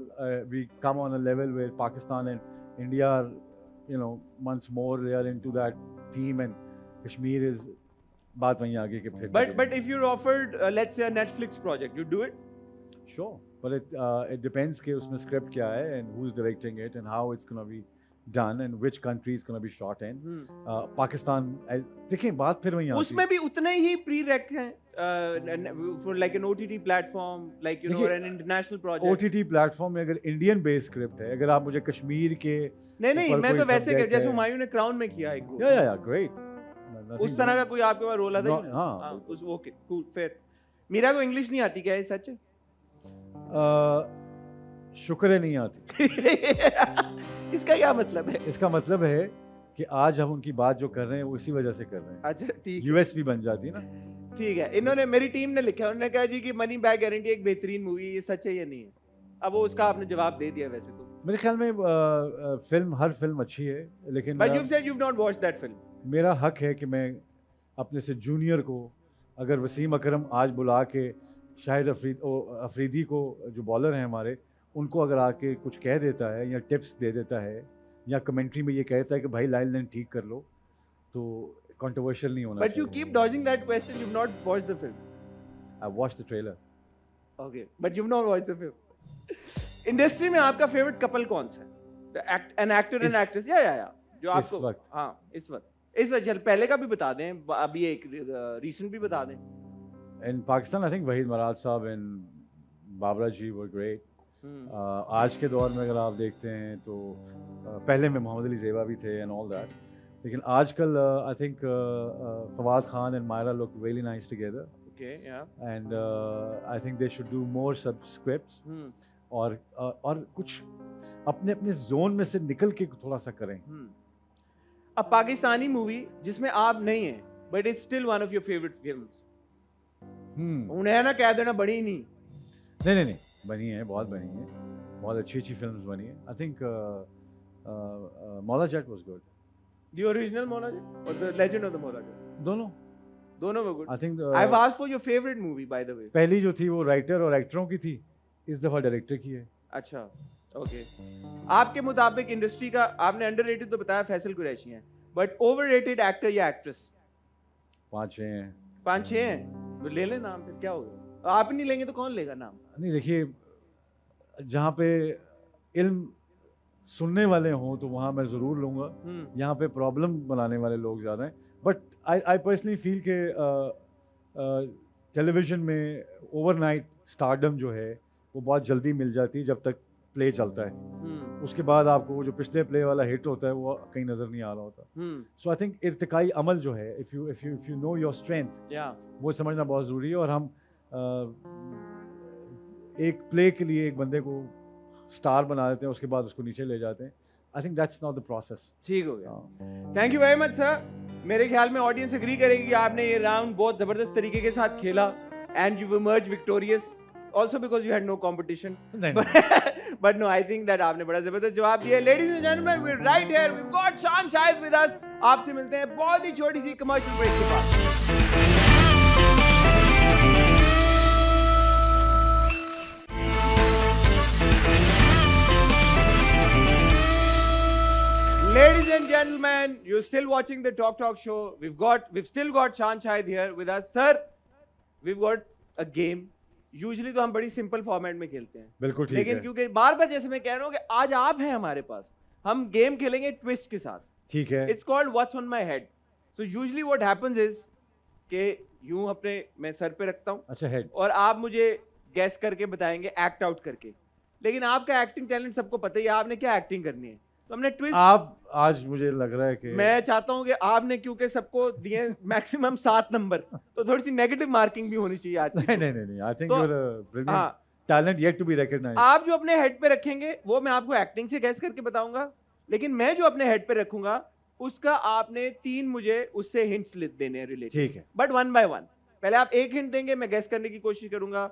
we come on a level where Pakistan and India are, once more they are into that theme, and Kashmir is बात वहीं आगे के फिर. But if you're offered, let's say a Netflix project, you do it? Sure, but it depends कि उसमें script क्या है and who's directing it and how it's gonna be done and which country is gonna be shot in. Pakistan, देखिए बात फिर वहीं आती है. उसमें भी उतने ही pre-rec हैं for like an OTT platform, like or an international project. OTT platform में अगर Indian based script है, अगर आप मुझे कश्मीर के नहीं, मैं तो वैसे कर, जैसे हुमायूं ने क्राउन में किया एक. Yeah, great. उस तरह का कोई आपके पास रोल आता है? हाँ. ओके, कूल, फिर मीरा को इंग्लिश नहीं आती क्या? ये सच है? शुक्र है नहीं आती. इसका क्या मतलब है? इसका मतलब है कि आज हम उनकी बात जो कर रहे हैं वो इसी वजह से कर रहे हैं. अच्छा, ठीक. यूएस भी बन जाती है ना. ठीक है. इन्होंने, मेरी टीम ने लिखा, उन्होंने कहा जी कि मनी बैक गारंटी एक बेहतरीन मूवी, ये सच है या नहीं है? अब वो उसका आपने जवाब दे दिया वैसे तो. मेरे ख्याल में हर फिल्म अच्छी है, लेकिन But you've said you've not watched that film. मेरा हक है कि मैं अपने से जूनियर को, अगर वसीम अकरम आज बुला के शाहिद अफरीदी को, जो बॉलर हैं हमारे, उनको अगर आके कुछ कह देता है या टिप्स दे देता है या कमेंट्री में ये कहता है कि भाई लाइन ठीक कर लो, तो कंट्रोवर्शियल नहीं होना. But you keep dodging that question. You've not watched the film. I watched the trailer. Okay, but you've not watched the film. Industry में आपका फेवरेट कपल कौन सा है? An actor and actress. या जो आपको इस वक्त. हाँ, इस वक्त चल पहले का भी बता दें, अभी एक रीसेंट भी बता दें. In Pakistan, I think Wahid Marad साहब and Babra ji were great. आज के दौर में अगर आप देखते हैं तो पहले में मोहम्मद अली ज़ेबा भी थे and all that. लेकिन आजकल I think Fawad Khan and Myra look really nice together. Okay, yeah. And I think they should do more scripts. और कुछ अपने जोन में से निकल के थोड़ा सा करें. अब पाकिस्तानी मूवी जिसमें आप नहीं हैं, but it's still one of your favorite films. उन्हें ना कह देना बनी नहीं, बनी है, बहुत बनी है, बहुत अच्छी फिल्म्स बनी है. I think Maula Jatt was good. The original Mola Jet or the Legend of the Mola Jet? दोनों were good. I think I've asked for your favorite movie, by the way. पहली जो थी वो राइटर और एक्टरों की थी, इस दफा डायरेक्टर की है. अच्छा, ओके. आपके मुताबिक इंडस्ट्री का, आपने अंडररेटेड तो बताया फैसल कुरैशी हैं, बट ओवररेटेड एक्टर या एक्ट्रेस? 5-6 हैं. 5-6 हैं? तो ले ले नाम, फिर क्या होगा? आप नहीं लेंगे तो कौन लेगा नाम? नहीं, देखिए जहाँ पे इल्म सुनने वाले हों तो वहाँ मैं ज़रूर लूँगा. यहाँ पे प्रॉब्लम बनाने वाले लोग ज़्यादा हैं. बट आई पर्सनली फील के टेलीविज़न में ओवरनाइट स्टारडम जो है वो बहुत जल्दी मिल जाती है जब तक प्ले चलता है. उसके बाद आपको जो पिछले प्ले वाला हिट होता है वो कहीं नज़र नहीं आ रहा होता. सो आई थिंक इर्तिकाई अमल जो है, if you know your strength, वो समझना बहुत ज़रूरी है. और हम एक प्ले के लिए एक बंदे को स्टार बना देते हैं, उसके बाद उसको नीचे ले जाते हैं. I think that's not the process. ठीक हो गया. Thank you very much sir. मेरे ख्याल में ऑडियंस एग्री करेगी कि आपने ये राउंड बहुत ज़बरदस्त तरीके के साथ खेला and you emerge victorious. Also because you had no competition. But no, I think that आपने बड़ा जबरदस्त जवाब दिया. Ladies and gentlemen, we're right here. We've got Shan Shahid with us. आपसे मिलते हैं बहुत ही छोटी सी कमर्शियल ब्रेक के बाद. Ladies and gentlemen, you're still watching the Talk Show. We've still got Shan Shahid here with us. Sir, we've got a game. Usually तो हम बड़ी सिंपल फॉर्मेट में खेलते हैं. बिल्कुल ठीक लेकिन है. क्योंकि बार बार जैसे मैं कह रहा हूँ कि आज आप हैं हमारे पास, हम गेम खेलेंगे ट्विस्ट के साथ. ठीक है. It's called what's on my head. So usually what happens is कि यूं अपने मैं सर पे रखता हूँ. अच्छा, हेड. और आप मुझे गैस करके बताएंगे, एक्ट आउट करके. लेकिन आपका एक्टिंग टैलेंट सबको पता ही है, आपने क्या एक्टिंग करनी है. तो हमने ट्विस्ट। आप आज मुझे लग रहा है कि मैं चाहता हूं कि आपने क्योंकि सबको दिए मैक्सिमम 7 नंबर, तो थोड़ी सी नेगेटिव मार्किंग भी होनी चाहिए आज की। नहीं, आई थिंक तो- यू आर अ ब्रिलियंट हाँ, talent yet to be recognised. आप जो अपने हेड पे रखेंगे वो मैं आपको एक्टिंग से गैस करके बताऊंगा, लेकिन मैं जो अपने हेड पे रखूंगा उसका आपने 3 मुझे उससे हिंट्स देने हैं रिलेटेड। ठीक है। But 1 by 1। पहले आप एक हिंट देंगे, मैं गैस करने की कोशिश करूंगा।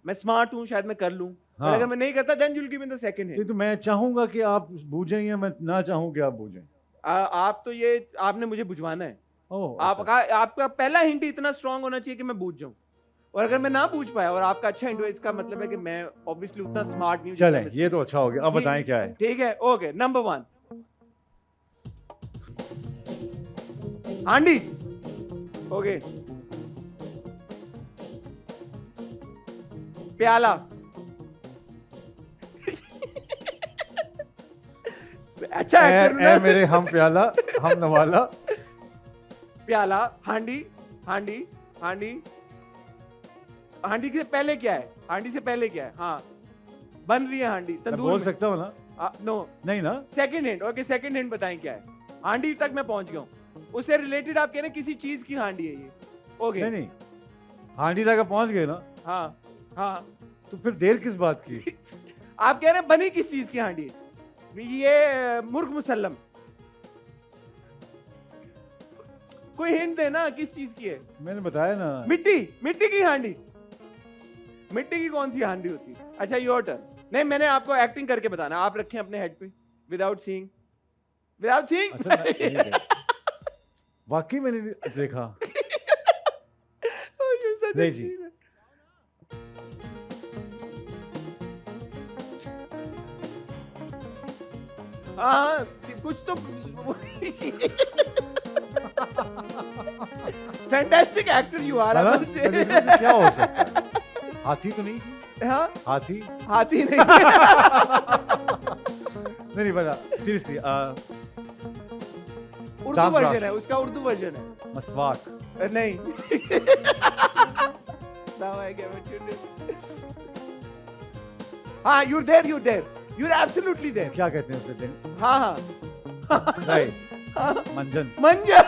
मैं स्मार्ट हूं, शायद मैं कर लूं। हाँ। और अगर मैं नहीं करता then you will give me the second नहीं हिंट। तो मैं चाहूंगा कि आप बूझें या मैं ना चाहूं कि आप बूझें। आप तो ये आपने मुझे बुझवाना है। ओह, आपका पहला हिंट इतना स्ट्रांग होना चाहिए कि मैं बूझ जाऊं। और अगर मैं ना पूछ पाया और आपका अच्छा हिंट हुआ, इसका मतलब है कि मैं ऑब्वियसली उतना स्मार्ट नहीं हूं। चलें, ये तो अच्छा हो गया। अब बताएं क्या है। ठीक है, ओके। नंबर 1, हांडी। ओके। प्याला। अच्छा ए मेरे हम प्याला हम नवाला। प्याला, हांडी, हांडी, हांडी। हांडी से पहले क्या है? हांडी से पहले क्या है? हाँ, बन रही है हांडी मैं तंदूर बोल में। सकता हूँ ना? नो, नहीं ना? Second hint. Okay, second hint बताएं क्या है। हांडी तक मैं पहुंच गया हूं। उससे रिलेटेड आप कह रहे हैं किसी चीज की हांडी है ये। ओके। नहीं, हांडी तक पहुंच गए ना? हाँ हाँ। तो फिर देर किस बात की? आप कह रहे हैं बनी किस चीज की हांडी है? ये मुर्ग मुसल्लम। कोई हिंट देना किस चीज की है? मैंने बताया ना। मिट्टी, मिट्टी की हांडी। मिट्टी की कौन सी हांडी होती है? अच्छा, योर टर्न। नहीं, मैंने आपको एक्टिंग करके बताना। आप रखें अपने हेड पे विदाउट सीइंग। Without seeing. अच्छा, वाकई मैंने नहीं देखा। नहीं जी। हाँ, कुछ तो फैंटास्टिक एक्टर यू आर। क्या हो सकता है? हाथी तो नहीं? हाँ, हाथी हाथी नहीं। नहीं बता सीरियसली। उर्दू वर्जन है उसका, उर्दू वर्जन है। मसवाक नहीं। हाँ, you're there, you're there, you're absolutely there. क्या कहते हैं उसे दिन? हाँ हाँ। राइट, मंजन। मंजन।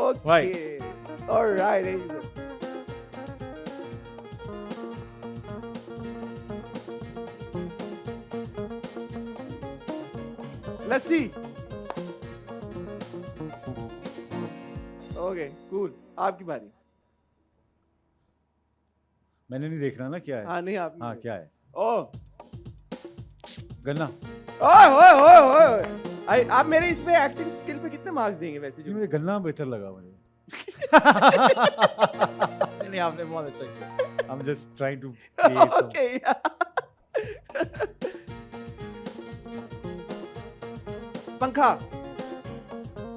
Okay. Right. All right. Lassi. Okay, cool. आपकी बारी। मैंने नहीं देखना ना क्या है। हाँ, नहीं आप। हाँ, क्या है? ओह, गन्ना। ओए ओए ओए ओए, आप मेरे इस पे एक्टिंग स्किल पे कितने मार्क्स देंगे वैसे? जो मुझे गन्ना बेहतर लगा मुझे। नहीं, आपने बहुत अच्छा किया। I'm just trying to create some- okay. पंखा,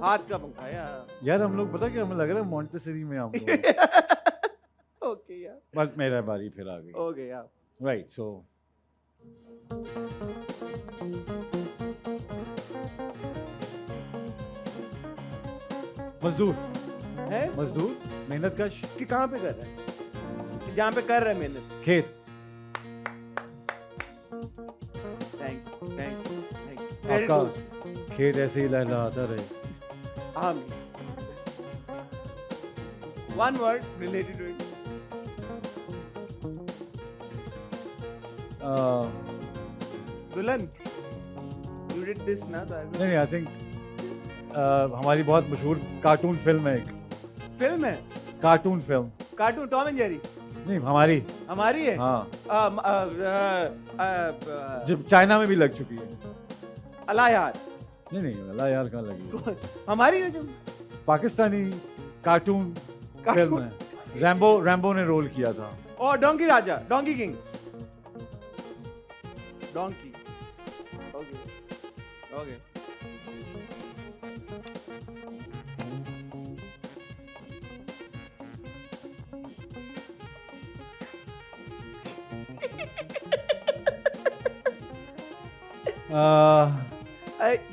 हाथ का पंखा यार। यार हम लोग पता क्या हमें लग रहा है मॉन्टेसरी में हम लोग। ओके यार। बस मेरा बारी फिर आ गई। ओके यार। राइट, सो मजदूर। है मजदूर, मेहनत कश। कि कहाँ पे कर रहा है? जहाँ पे कर रहा है मेहनत। खेत। Thank you. आपका खेत ऐसे ही लहलहाता रहे। आमीन। One word related to it. दुल्हन। You did this ना? नहीं, आई थिंक हमारी बहुत मशहूर कार्टून फिल्म है एक। फिल्म है? Cartoon film. Cartoon Tom and Jerry? नहीं, हमारी। हमारी है? हाँ, जब जब चाइना में भी लग चुकी है। अल्लाह यार। नहीं, अल्लाह यार कहाँ लगी? हमारी है जो पाकिस्तानी कार्टून फिल्म है। रैम्बो ने रोल किया था। और डोंकी राजा, डोंकी किंग। डोंकी। ओके।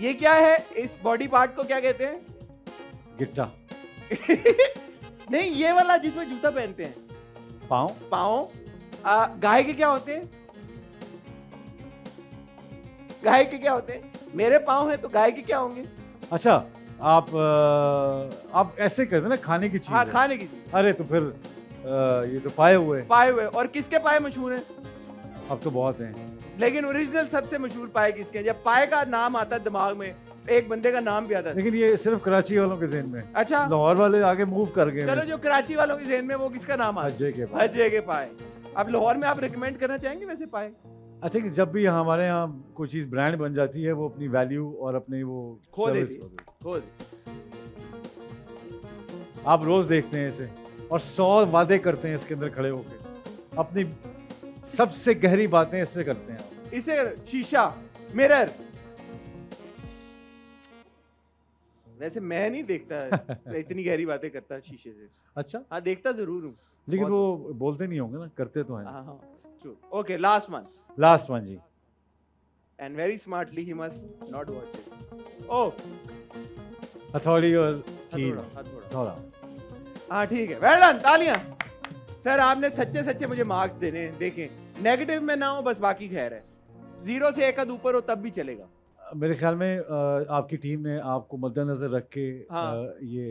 ये क्या है? इस बॉडी पार्ट को क्या कहते हैं? गिट्टा। नहीं, ये वाला जिसमें जूता पहनते हैं। पाँव। पाँव। गाय के क्या होते हैं? गाय के क्या होते हैं? मेरे पाँव हैं तो गाय के क्या होंगे? अच्छा, आप ऐसे कहते हैं ना खाने की चीज हाँ, है। खाने की चीज। अरे तो फिर ये तो पाए हुए। पाए हुए। और किसके पाए मशहूर हैं? अब तो बहुत हैं। लेकिन ओरिजिनल सबसे मशहूर पाए किसके हैं? जब पाए का नाम आता है दिमाग में, एक बंदे का नाम भी आता है। लेकिन ये सिर्फ कराची वालों के ज़हन में। अच्छा, लाहौर वाले आगे मूव कर गए। चलो जो कराची वालों के ज़हन में, वो किसका नाम आता है? हज्जे के पाए। हज्जे के पाए। अब लाहौर में आप रिकमेंड करना चाहेंगे वैसे पाए? आई थिंक जब भी हमारे यहाँ कोई चीज़ ब्रांड बन जाती है, वो अपनी वैल्यू और अपनी वो खो service देती है। खो देती खो देती। है। आप रोज देखते हैं इसे और 100 वादे करते हैं इसके अंदर खड़े होके। अपनी सबसे गहरी बातें इससे करते हैं आप। इसे शीशा, मिरर। वैसे मैं नहीं देखता इतनी गहरी बातें करता शीशे से। अच्छा, हाँ, देखता जरूर हूँ। लेकिन वो बोलते नहीं होंगे ना, करते तो हैं। हाँ हाँ, true. Okay, last one. Last one जी। And very smartly he must not watch it. Oh, हथौड़ी और कील। हथौड़ा। थोड़ा। हाँ ठीक है, well done, तालियां। सर आपने सच्चे सच्चे मुझे मार्क्स देने हैं, देखें नेगेटिव में ना हो बस, बाकी खैर है। 0 से 1 ऊपर हो तब भी चलेगा। मेरे ख्याल में आपकी टीम ने आपको मद्देनजर रख के हाँ। ये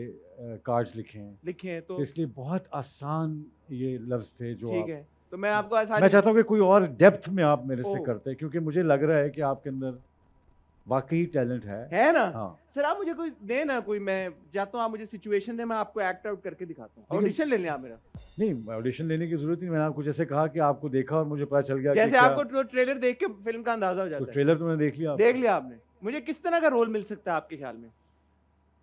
कार्ड्स लिखे हैं। लिखे हैं तो तो इसलिए बहुत आसान ये लफ्ज थे जो ठीक आप, है। तो मैं आपको आसान मैं चाहता हूँ कि कोई और डेप्थ में आप मेरे से ओह। करते, क्योंकि मुझे लग रहा है कि आपके अंदर वाकई टैलेंट है ना। हाँ। सर आप मुझे कोई दे ना, कोई मैं चाहता हूँ आप मुझे सिचुएशन दे, मैं आपको एक्ट आउट करके दिखाता हूँ। लेकिन- ऑडिशन ले लें आप मेरा। नहीं, ऑडिशन लेने की जरूरत नहीं। मैंने आपको जैसे कहा कि आपको देखा और मुझे पता चल गया जैसे कि क्या- आपको ट्रेलर देख के फिल्म का अंदाजा हो तो जाता है। ट्रेलर तो मैंने देख लिया। देख लिया आपने। मुझे किस तरह का रोल मिल सकता है आपके ख्याल में?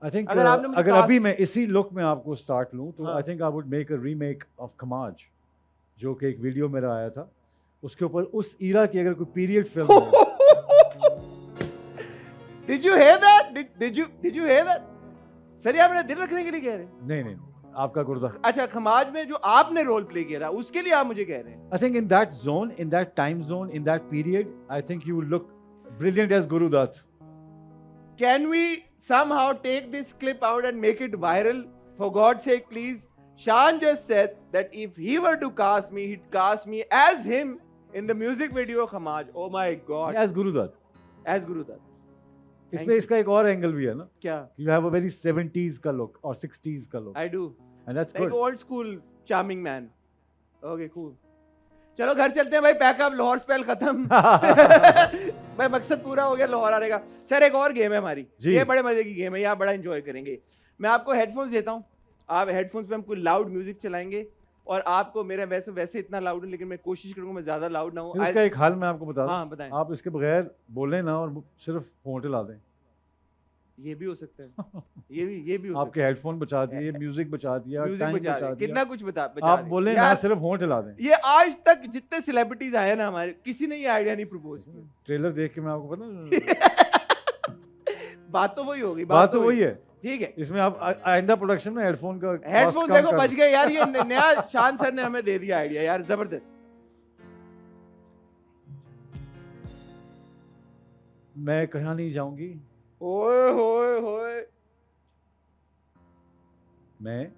आई थिंक अगर आपने मुझे अगर cast- अभी मैं इसी लुक में आपको स्टार्ट लूं तो हाँ। I think I would make a remake of Khamaj, जो कि एक वीडियो मेरा आया था। उसके ऊपर उस ईरा की अगर कोई पीरियड फिल्म हो। Did you hear that? Did you hear that? Sir ये आप मेरा दिल रखने के लिए कह रहे हैं? नहीं नहीं, आपका गुर्दा। अच्छा, खमाज में जो आपने रोल प्ले किया था उसके लिए आप मुझे कह रहे हैं? I think in that zone, in that time zone, in that period, I think you would look brilliant as Guru Dutt. Can we somehow take this clip out and make it viral? For God's sake, please. Shan just said that if he were to cast me, he'd cast me as him in the music video Khamaj. Oh my God. As Guru Dutt. As Guru Dutt. इसमें इसका एक और angle भी है ना, क्या? You have a very 70s का look और 60s का look, I do. And that's Like good. old school charming man. Okay, cool. चलो घर चलते हैं भाई, पैकअप, लाहौर स्पेल खत्म। भाई मकसद पूरा हो गया लाहौर आने का। सर एक और गेम है हमारी, जी। ये बड़े मजे की गेम है, ये आप बड़ा एंजॉय करेंगे। मैं आपको हेडफोन्स देता हूँ, आप हेडफोन्स पे हम कोई लाउड म्यूजिक चलाएंगे और आपको, मेरा वैसे इतना लाउड है लेकिन मैं कोशिश करूंगा मैं ज्यादा लाउड ना हो। इसका एक हाल मैं आपको बता दूं। हाँ बताएं। आप इसके बगैर बोलें ना और सिर्फ फोन ला दें, ये भी हो सकता है, ये भी हो आपके हेडफोन बचा दिए, म्यूजिक बचा दिया, म्यूजिक टाइम बचा बचा रहे, दिया। कितना कुछ बचा आप रहे। बोले ना यार, सिर्फ होंठ ला दें। ये आज तक जितने सेलिब्रिटीज आए ना हमारे, किसी ने ये आइडिया नहीं प्रपोज किया। ट्रेलर देख के मैं आपको पता बात तो वही होगी, बात तो वही है। ठीक है। इसमें आप आइंदा प्रोडक्शन में हेडफोन का हेडफोन cost कम देखो कर- बच गए यार, ये नया शान सर ने हमें दे दिया आइडिया यार, जबरदस्त। मैं कहाँ नहीं जाऊंगी, ओए होए होए। मैं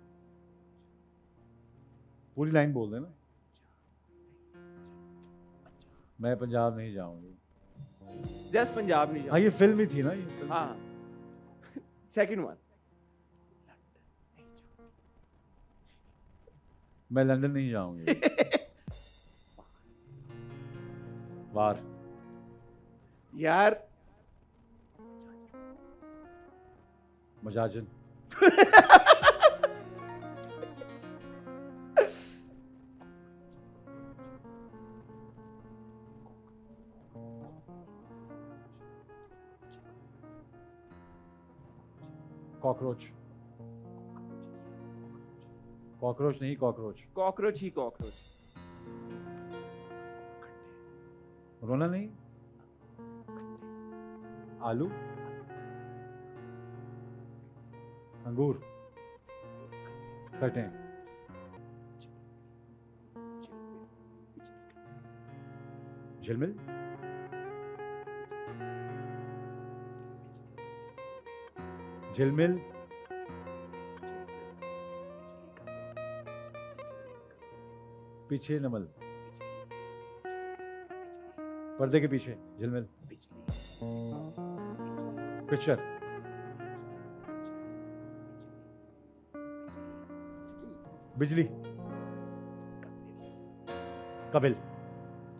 पूरी लाइन बोल देना, मैं पंजाब नहीं जाऊंगी। जस्ट पंजाब नहीं हाँ, जाओ। ये फिल्म ही थी ना, ये फिल्म। हाँ, सेकंड वन। मैं लंदन नहीं जाऊंगी। बाहर यार मजाजन। कॉकरोच। कॉकरोच नहीं, कॉकरोच। कॉकरोच ही कॉकरोच। रोना नहीं। आलू, अंगूर, कटें, झिलमिल, झिलमिल, पीछे नमल, पर्दे के पीछे झिलमिल। पिक्चर, बिजली का बिल,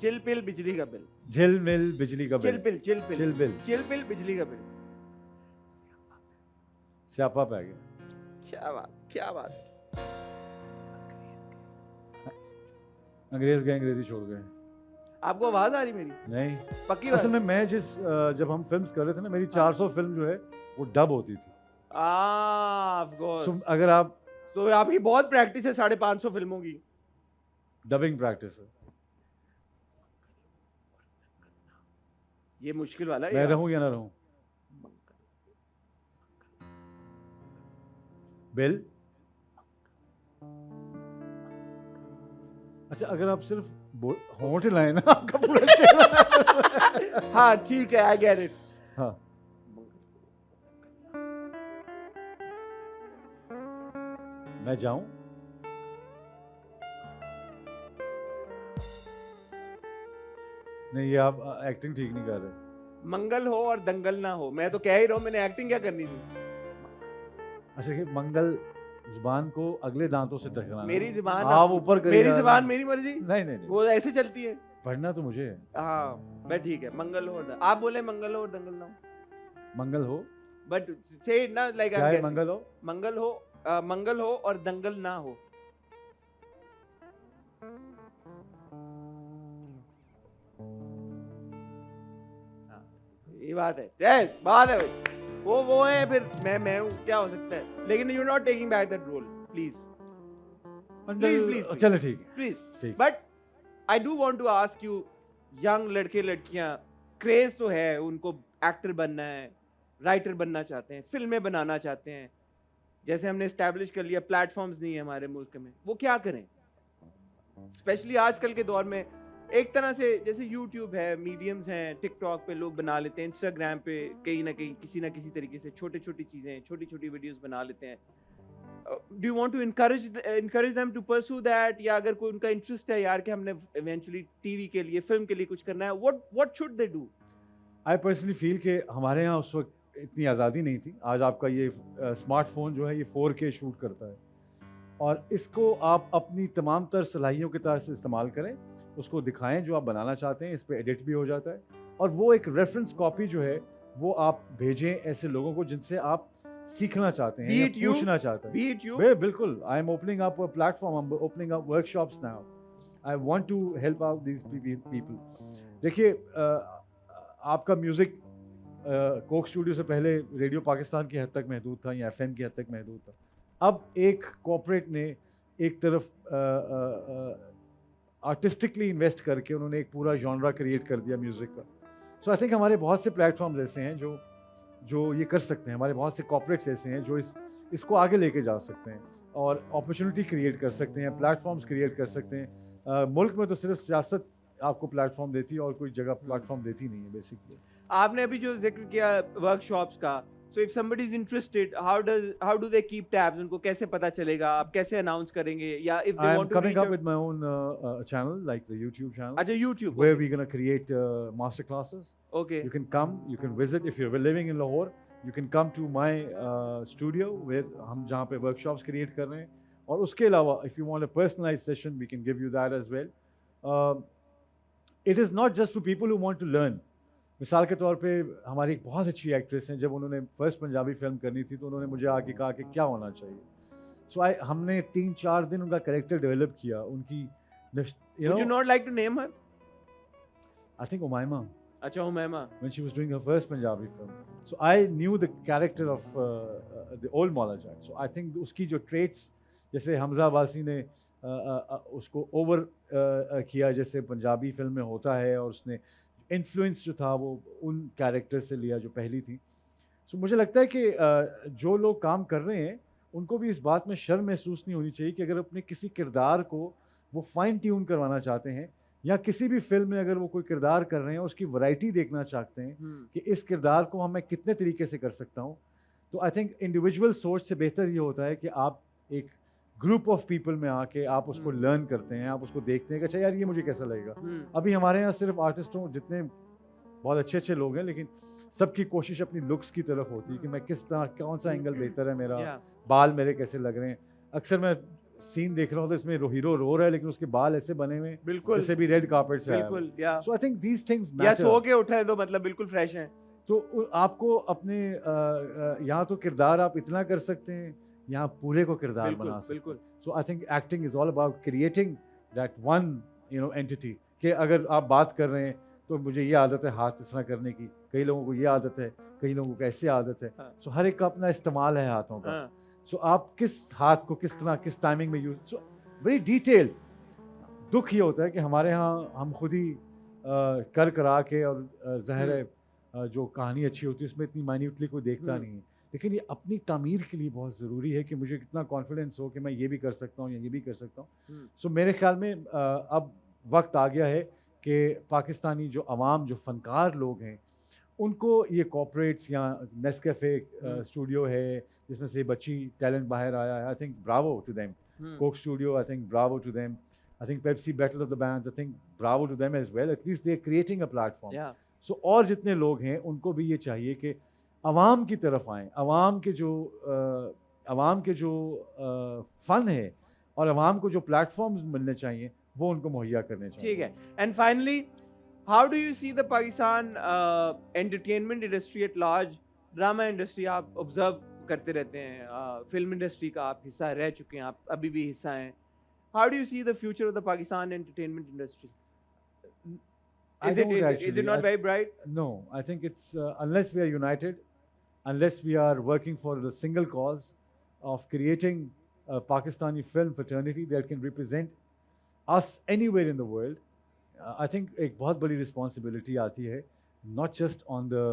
चिलपिल बिजली का बिल, झिलमिल बिजली का बिल, चिलपिल चिलपिल चिलबिल, चिलपिल बिजली का बिल। स्यापा पे आ गया। क्या बात, क्या बात। अंग्रेज गए, अंग्रेजी छोड़ गए। आपको आवाज आ रही मेरी? नहीं, पक्की असल बात? में मैं जब हम फिल्म्स कर रहे थे ना, मेरी 400 फिल्म जो है वो डब होती थी। Of So, course. अगर आप तो आपकी बहुत प्रैक्टिस है 550 फिल्मों की। डबिंग प्रैक्टिस है, ये मुश्किल वाला है मैं यार। रहूं या ना रहूं। बिल, अच्छा अगर आप सिर्फ होंठ लाए ना, आपका पूरा चेहरा हाँ ठीक है, आई गेट इट। हाँ, मैं जाऊं, नहीं ये आप एक्टिंग ठीक नहीं कर रहे। मंगल हो और दंगल ना हो, मैं तो कह ही रहा हूं, मैंने एक्टिंग क्या करनी थी। अच्छा कि मंगल जुबान को अगले दांतों से टकराना, मेरी जुबान आप ऊपर करिए। मेरी जुबान मेरी मर्जी, नहीं नहीं नहीं, वो ऐसे चलती है। पढ़ना तो मुझे है। हाँ मैं ठीक है, मंगल हो और आप बोले मंगल हो और दंगल ना हो, मंगल हो, बट से इट ना लाइक क्या है मंगल हो? मंगल हो और दंगल ना हो। हाँ, ये बात है, बात है भाई। वो है, फिर मैं हूँ, क्या हो सकता है। लेकिन you not taking back that role, please please चलो ठीक है, प्लीज। ठीक। But I do want to ask you, young लड़के लड़कियां, क्रेज तो है, उनको एक्टर बनना है, राइटर बनना चाहते हैं, फिल्में बनाना चाहते हैं, जैसे हमने एस्टैब्लिश कर लिया प्लेटफॉर्म्स नहीं है हमारे मुल्क में, वो क्या करें? स्पेशली आजकल के दौर में एक तरह से जैसे यूट्यूब है, मीडियम्स हैं, टिकटॉक पे लोग बना लेते हैं, इंस्टाग्राम पे कहीं ना कहीं किसी ना किसी तरीके से छोटी छोटी चीजें, छोटी छोटी वीडियोस बना लेते हैं। Do you want to encourage them to pursue that, या अगर कोई उनका इंटरेस्ट है यार कि हमने इवेंचुअली टीवी के लिए, फिल्म के लिए कुछ करना है, what should they do? I personally feel कि हमारे यहाँ उस वक्त इतनी आज़ादी नहीं थी। आज आपका ये स्मार्टफोन जो है ये 4K शूट करता है, और इसको आप अपनी तमाम तर सलाहियों के तहत से इस्तेमाल करें, उसको दिखाएं जो आप बनाना चाहते हैं, इस पर एडिट भी हो जाता है, और वो एक रेफरेंस कॉपी जो है वो आप भेजें ऐसे लोगों को जिनसे आप सीखना चाहते हैं या पूछना चाहते हैं। Be it you? बिल्कुल, I am opening up a platform, I am opening up workshops now, I want to help out these people. देखिए आपका म्यूज़िक कोक स्टूडियो से पहले रेडियो पाकिस्तान की हद तक महदूद था या FM की हद तक महदूद था। अब एक कॉर्पोरेट ने एक तरफ आर्टिस्टिकली इन्वेस्ट करके उन्होंने एक पूरा जॉनरा क्रिएट कर दिया म्यूज़िक का। सो आई थिंक हमारे बहुत से प्लेटफॉर्म्स ऐसे हैं जो ये कर सकते हैं, हमारे बहुत से कॉर्पोरेट्स ऐसे हैं जो इसको आगे लेके जा सकते हैं और अपॉर्चुनिटी क्रिएट कर सकते हैं, प्लेटफॉर्म्स क्रिएट कर सकते हैं। मुल्क में तो सिर्फ सियासत आपको प्लेटफॉर्म देती है और कोई जगह प्लेटफॉर्म देती नहीं है बेसिकली। आपने अभी जो जिक्र किया वर्कशॉप्स का, so if somebody is interested, how do they keep tabs? उनको कैसे पता चलेगा, आप कैसे अनाउंस करेंगे, या if they want to coming reach up out? with my own channel like the YouTube channel, अच्छा, YouTube, where okay. we're going to create master classes. Okay. You can come, you can visit if you're living in Lahore, you can come to my studio where हम जहाँ पे workshops create कर रहे हैं, और उसके अलावा if you want a personalized session we can give you that as well. It is not just for people who want to learn. मिसाल के तौर पे हमारी एक बहुत अच्छी एक्ट्रेस हैं, जब उन्होंने फर्स्ट पंजाबी फिल्म करनी थी तो उन्होंने मुझे आके कहा कि क्या होना चाहिए। सो हमने 3-4 दिन उनका कैरेक्टर डेवलप किया, उनकी Would you not like to name her? I think Umayma. अच्छा, Umaima. When she was doing her first Punjabi film. So I knew the character of the old Maula Jack. So I think उसकी जो traits, जैसे हमजा अब्बासी ने उसको over किया जैसे Punjabi film में होता है, और उसने इन्फ्लुएंस जो था वो उन कैरेक्टर से लिया जो पहली थी। सो मुझे लगता है कि जो लोग काम कर रहे हैं उनको भी इस बात में शर्म महसूस नहीं होनी चाहिए कि अगर अपने किसी किरदार को वो फाइन ट्यून करवाना चाहते हैं, या किसी भी फिल्म में अगर वो कोई किरदार कर रहे हैं उसकी वैरायटी देखना चाहते हैं कि इस किरदार को मैं कितने तरीके से कर सकता हूँ, तो आई थिंक इंडिविजुअल सोच से बेहतर ये होता है कि आप एक ग्रुप ऑफ पीपल में आके आप उसको लर्न करते हैं, आप उसको देखते हैं कि अच्छा यार ये मुझे कैसा लगेगा। अभी हमारे यहाँ सिर्फ आर्टिस्टों जितने बहुत अच्छे अच्छे लोग हैं, लेकिन सबकी कोशिश अपनी लुक्स की तरफ होती है कि मैं किस तरह कौन सा एंगल बेहतर है मेरा, Yeah. बाल मेरे कैसे लग रहे हैं। अक्सर मैं सीन देख रहा हूँ तो इसमें हीरो रो रहा है लेकिन उसके बाल ऐसे बने हुए हैं बिल्कुल जैसे भी रेड कार्पेट से आया है। बिल्कुल या सो आई थिंक दीज थिंग्स या मैटर। सो के उठे हैं तो मतलब बिल्कुल फ्रेश हैं। तो आपको अपने यहाँ तो किरदार आप इतना कर सकते हैं, यहाँ पूरे को किरदार बिल्कुल बना सकते हैं। बिल्कुल so I think acting is all about creating that one entity. कि अगर आप बात कर रहे हैं तो मुझे ये आदत है हाथ इस तरह करने की, कई लोगों को ये आदत है, कई लोगों को ऐसे आदत है। हाँ। सो हर एक का अपना इस्तेमाल है हाथों का। हाँ, सो आप किस हाथ को किस तरह किस टाइमिंग में यूज, सो वेरी डिटेल्ड। दुख ये होता है कि हमारे यहाँ हम खुद ही कर करा के और ज़ाहिर है जो कहानी अच्छी होती है उसमें इतनी माइन्यूटली कोई देखता नहीं है, लेकिन ये अपनी तामीर के लिए बहुत ज़रूरी है कि मुझे कितना कॉन्फिडेंस हो कि मैं ये भी कर सकता हूँ या ये भी कर सकता हूँ। सो मेरे ख्याल में अब वक्त आ गया है कि पाकिस्तानी जो अवाम जो फ़नकार लोग हैं उनको ये कॉर्पोरेट्स या नेस्कैफे स्टूडियो है जिसमें से बच्ची टैलेंट बाहर आया है, I think bravo to them. Coke Studio, I think bravo to them. I think Pepsi Battle of the Bands, I think bravo to them as well. At least they're creating a platform. yeah. So और जितने लोग हैं उनको भी ये चाहिए कि अवाम की तरफ आएँ, अवाम के जो फ़न है और अवाम को जो प्लेटफॉर्म्स मिलने चाहिए वो उनको मुहैया करने चाहिए। ठीक है। And finally, how do you see the Pakistan entertainment industry at large? Drama industry आप ऑब्जर्व करते रहते हैं, फिल्म इंडस्ट्री का आप हिस्सा रह चुके हैं, आप अभी भी हिस्सा हैं। How do you see the future of the Pakistan entertainment industry? Is it not very bright? No, I think it's unless we are united, unless we are working for the single cause of creating a Pakistani film fraternity that can represent us anywhere in the world, I think एक बहुत बड़ी responsibility आती है, not just on the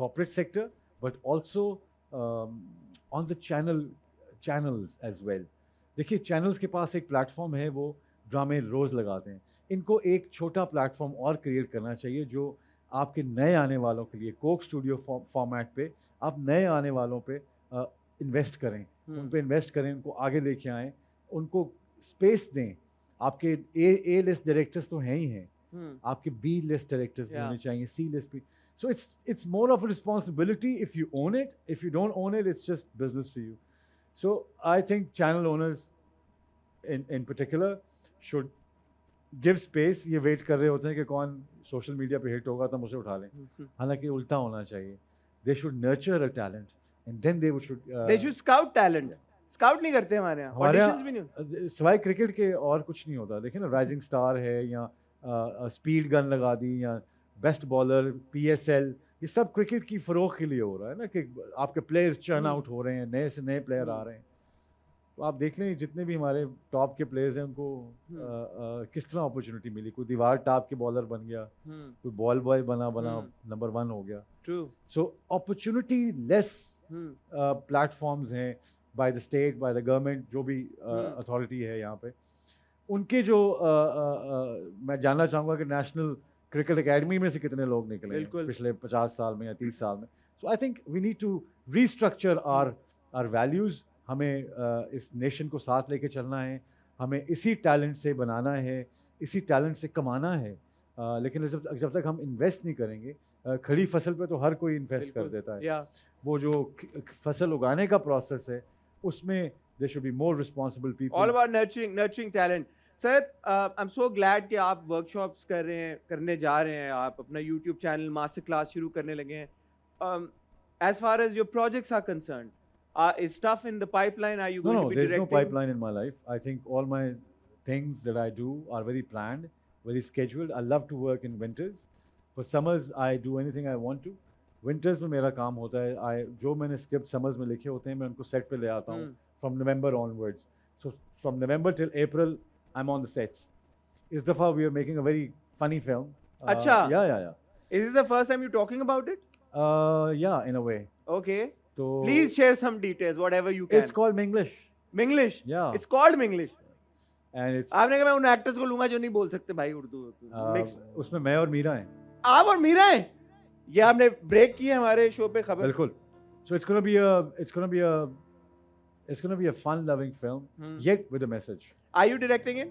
corporate sector, but also on the channels as well. देखिए channels के पास एक platform है, वो ड्रामे रोज़ लगाते हैं। इनको एक छोटा प्लेटफॉर्म और क्रिएट करना चाहिए जो आपके नए आने वालों के लिए कोक स्टूडियो फॉर्मेट पे आप नए आने वालों पे इन्वेस्ट करें, उन पे इन्वेस्ट करें, उनको आगे लेके आएँ, उनको स्पेस दें। आपके ए लिस्ट डायरेक्टर्स तो हैं ही हैं, आपके बी लिस्ट डायरेक्टर्स भी होने चाहिए, सी लिस्ट भी। So it's more of a responsibility if you own it, if you don't own it it's just business for you. So I think channel owners in particular should give space. ये wait कर रहे होते हैं कि कौन social media पे hit होगा तब उसे उठा लें, हालांकि उल्टा होना चाहिए। They should nurture a talent and then they should scout talent. Scout नहीं करते हमारे यहाँ, auditions भी नहीं। सिवाय क्रिकेट के और कुछ नहीं होता। देखिए ना, राइजिंग स्टार है या स्पीड गन लगा दी या बेस्ट बॉलर PSL, ये सब क्रिकेट की फ़रोग के लिए हो रहा है ना कि आपके प्लेयर्स चर्न आउट हो रहे हैं, नए से नए प्लेयर आ रहे हैं। तो आप देख लें जितने भी हमारे टॉप के प्लेयर्स हैं उनको किस तरह अपॉर्चुनिटी मिली। कोई दीवार टॉप के बॉलर बन गया, कोई बॉल बॉय बना नंबर 1 हो गया। सो अपॉर्चुनिटी लेस प्लेटफॉर्म्स हैं by the state, by the government, जो भी अथॉरिटी है यहाँ पे, उनके जो मैं जानना चाहूँगा कि नेशनल क्रिकेट एकेडमी में से कितने लोग निकले हैं पिछले 50 साल में या 30 साल में। So I think we need to restructure our values. हमें इस नेशन को साथ लेके चलना है, हमें इसी टैलेंट से बनाना है, इसी टैलेंट से कमाना है। लेकिन जब तक हम इन्वेस्ट नहीं करेंगे, खड़ी फसल पे तो हर कोई इन्वेस्ट कर देता है। वो जो फसल उगाने का प्रोसेस है उसमें there should be more responsible people. All about nurturing talent. Sir, I am so glad कि आप वर्कशॉप्स करने जा रहे हैं, आप अपना यूट्यूब चैनल मास्टर क्लास शुरू करने लगे हैं। As far as your projects are concerned, is stuff in the pipeline? Are you going to be directing? No, there's no pipeline in my life. I think all my things that I do are very planned, very scheduled. I love to work in winters. For summers, I do anything I want to. Winters में मेरा काम होता है, जो मैंने script summers में लिखे होते हैं मैं उनको सेट पे ले आता हूँ from November onwards. So from November till April, I'm on the sets. Is दफा we are making a very funny film. अच्छा. Yeah. Is this the first time you're talking about it? Yeah, in a way. Okay. So please share some details, whatever you can. It's called Minglish. Minglish? Yeah. It's called Minglish. And it's. आपने कहा मैं उन actors को लूंगा जो नहीं बोल सकते भाई उर्दू। उसमें मैं और मीरा हैं। आप और मीरा हैं? ये आपने ब्रेक किया हमारे शो पे खबर। बिल्कुल। So it's gonna be a fun-loving film, yet with a message. Are you directing it?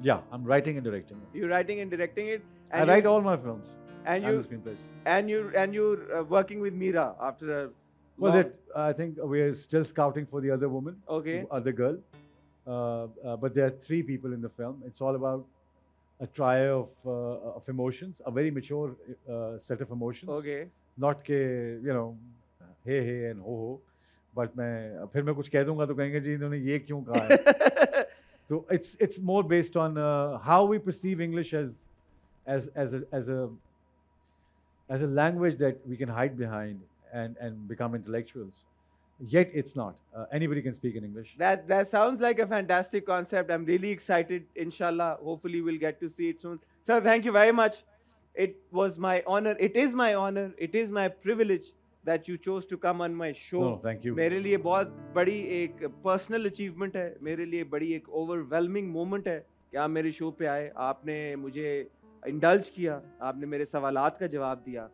Yeah, I'm writing and directing it. You're writing and directing it. I write all my films. And I'm you the screenplays. and you're working with Meera after a Was long- it? I think we're still scouting for the other woman, Okay. the other girl. But there are 3 people in the film. It's all about a trio of emotions, a very mature set of emotions. Okay. Not के hey hey and ho ho, but फिर मैं कुछ कह दूंगा तो कहेंगे जी इन्होंने ये क्यों कहा है. So it's more based on how we perceive English as a language that we can hide behind and become intellectuals. Yet it's not. Anybody can speak in English. That sounds like a fantastic concept. I'm really excited. Inshallah, hopefully we'll get to see it soon. Sir, thank you very much. It was my honor. It is my honor. It is my privilege that you chose to come on my show. No, thank you. मेरे लिए बहुत बड़ी एक personal achievement है. मेरे लिए बड़ी एक ओवरवेलमिंग मोमेंट है कि आप मेरे शो पे आए. आपने मुझे इंडल्ज किया. आपने मेरे सवालात का जवाब दिया.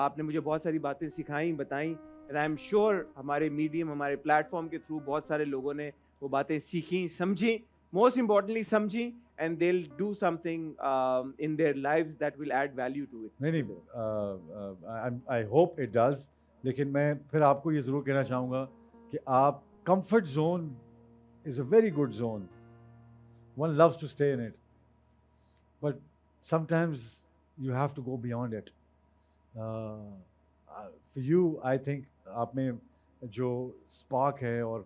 आपने मुझे बहुत सारी बातें सिखाई, बताई. एंड आई एम श्योर हमारे मीडियम, हमारे प्लेटफॉर्म के थ्रू बहुत सारे लोगों ने वो बातें सीखी, समझी, मोस्ट इम्पॉर्टेंटली समझी, and they will do something in their lives that will add value to it. नहीं, आई होप इट डज. लेकिन मैं फिर आपको ये ज़रूर कहना चाहूँगा कि आप comfort zone is a very good zone. One loves to stay in it, but sometimes you have to go beyond it. For you, I think आप में जो spark है और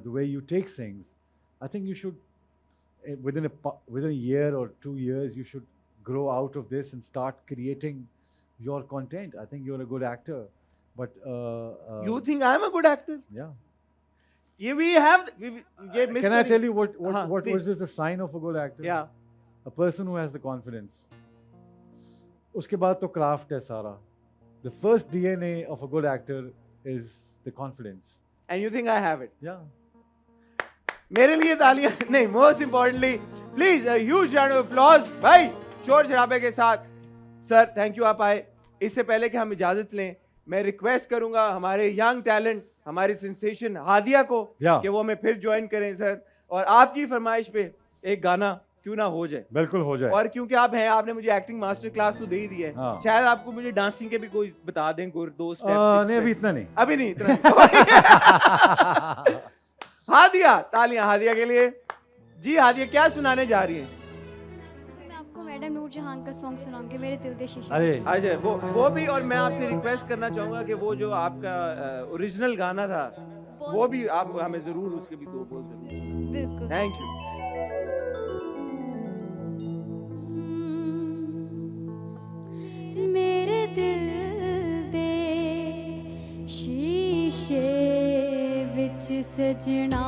the way you take things, I think you should within a year or 2 years you should grow out of this and start creating your content. I think you're a good actor, but You think I'm a good actor? yeah. Yeah, we have. Can I tell you what please. was just a sign of a good actor? Yeah. A person who has the confidence. उसके बाद तो craft है सारा. The first DNA of a good actor is the confidence. And you think I have it? Yeah. मेरे लिए तालियां नहीं. Most importantly, please a huge round of applause. भाई शोर शराबे के साथ. सर थैंक यू आप आए. इससे पहले कि हम इजाजत लें, मैं रिक्वेस्ट करूंगा हमारे यंग टैलेंट, हमारी सेंसेशन हादिया को कि वो हमें फिर ज्वाइन करें सर. और आपकी फरमाइश पे एक गाना क्यों ना हो जाए. बिल्कुल हो जाए. और क्योंकि आप हैं, आपने मुझे एक्टिंग मास्टर क्लास तो दे ही दी है. हाँ. शायद आपको मुझे डांसिंग के भी कोई बता दें, कोई 2 स्टेप. नहीं अभी इतना नहीं. अभी नहीं इतना. हादिया, तालियां हादिया के लिए. जी हादिया क्या सुनाने जा रही हैं? मैं आपको मैडम नूरजहान का सॉन्ग सुनाऊंगी, मेरे दिल दे शीशे. अरे अजय वो भी. और मैं आपसे रिक्वेस्ट करना चाहूंगा कि वो जो आपका ओरिजिनल गाना था वो भी आप हमें जरूर उसके भी 2 बोल जरूर. बिल्कुल. Thank you. मेरे दिल दे शीशे विच सजना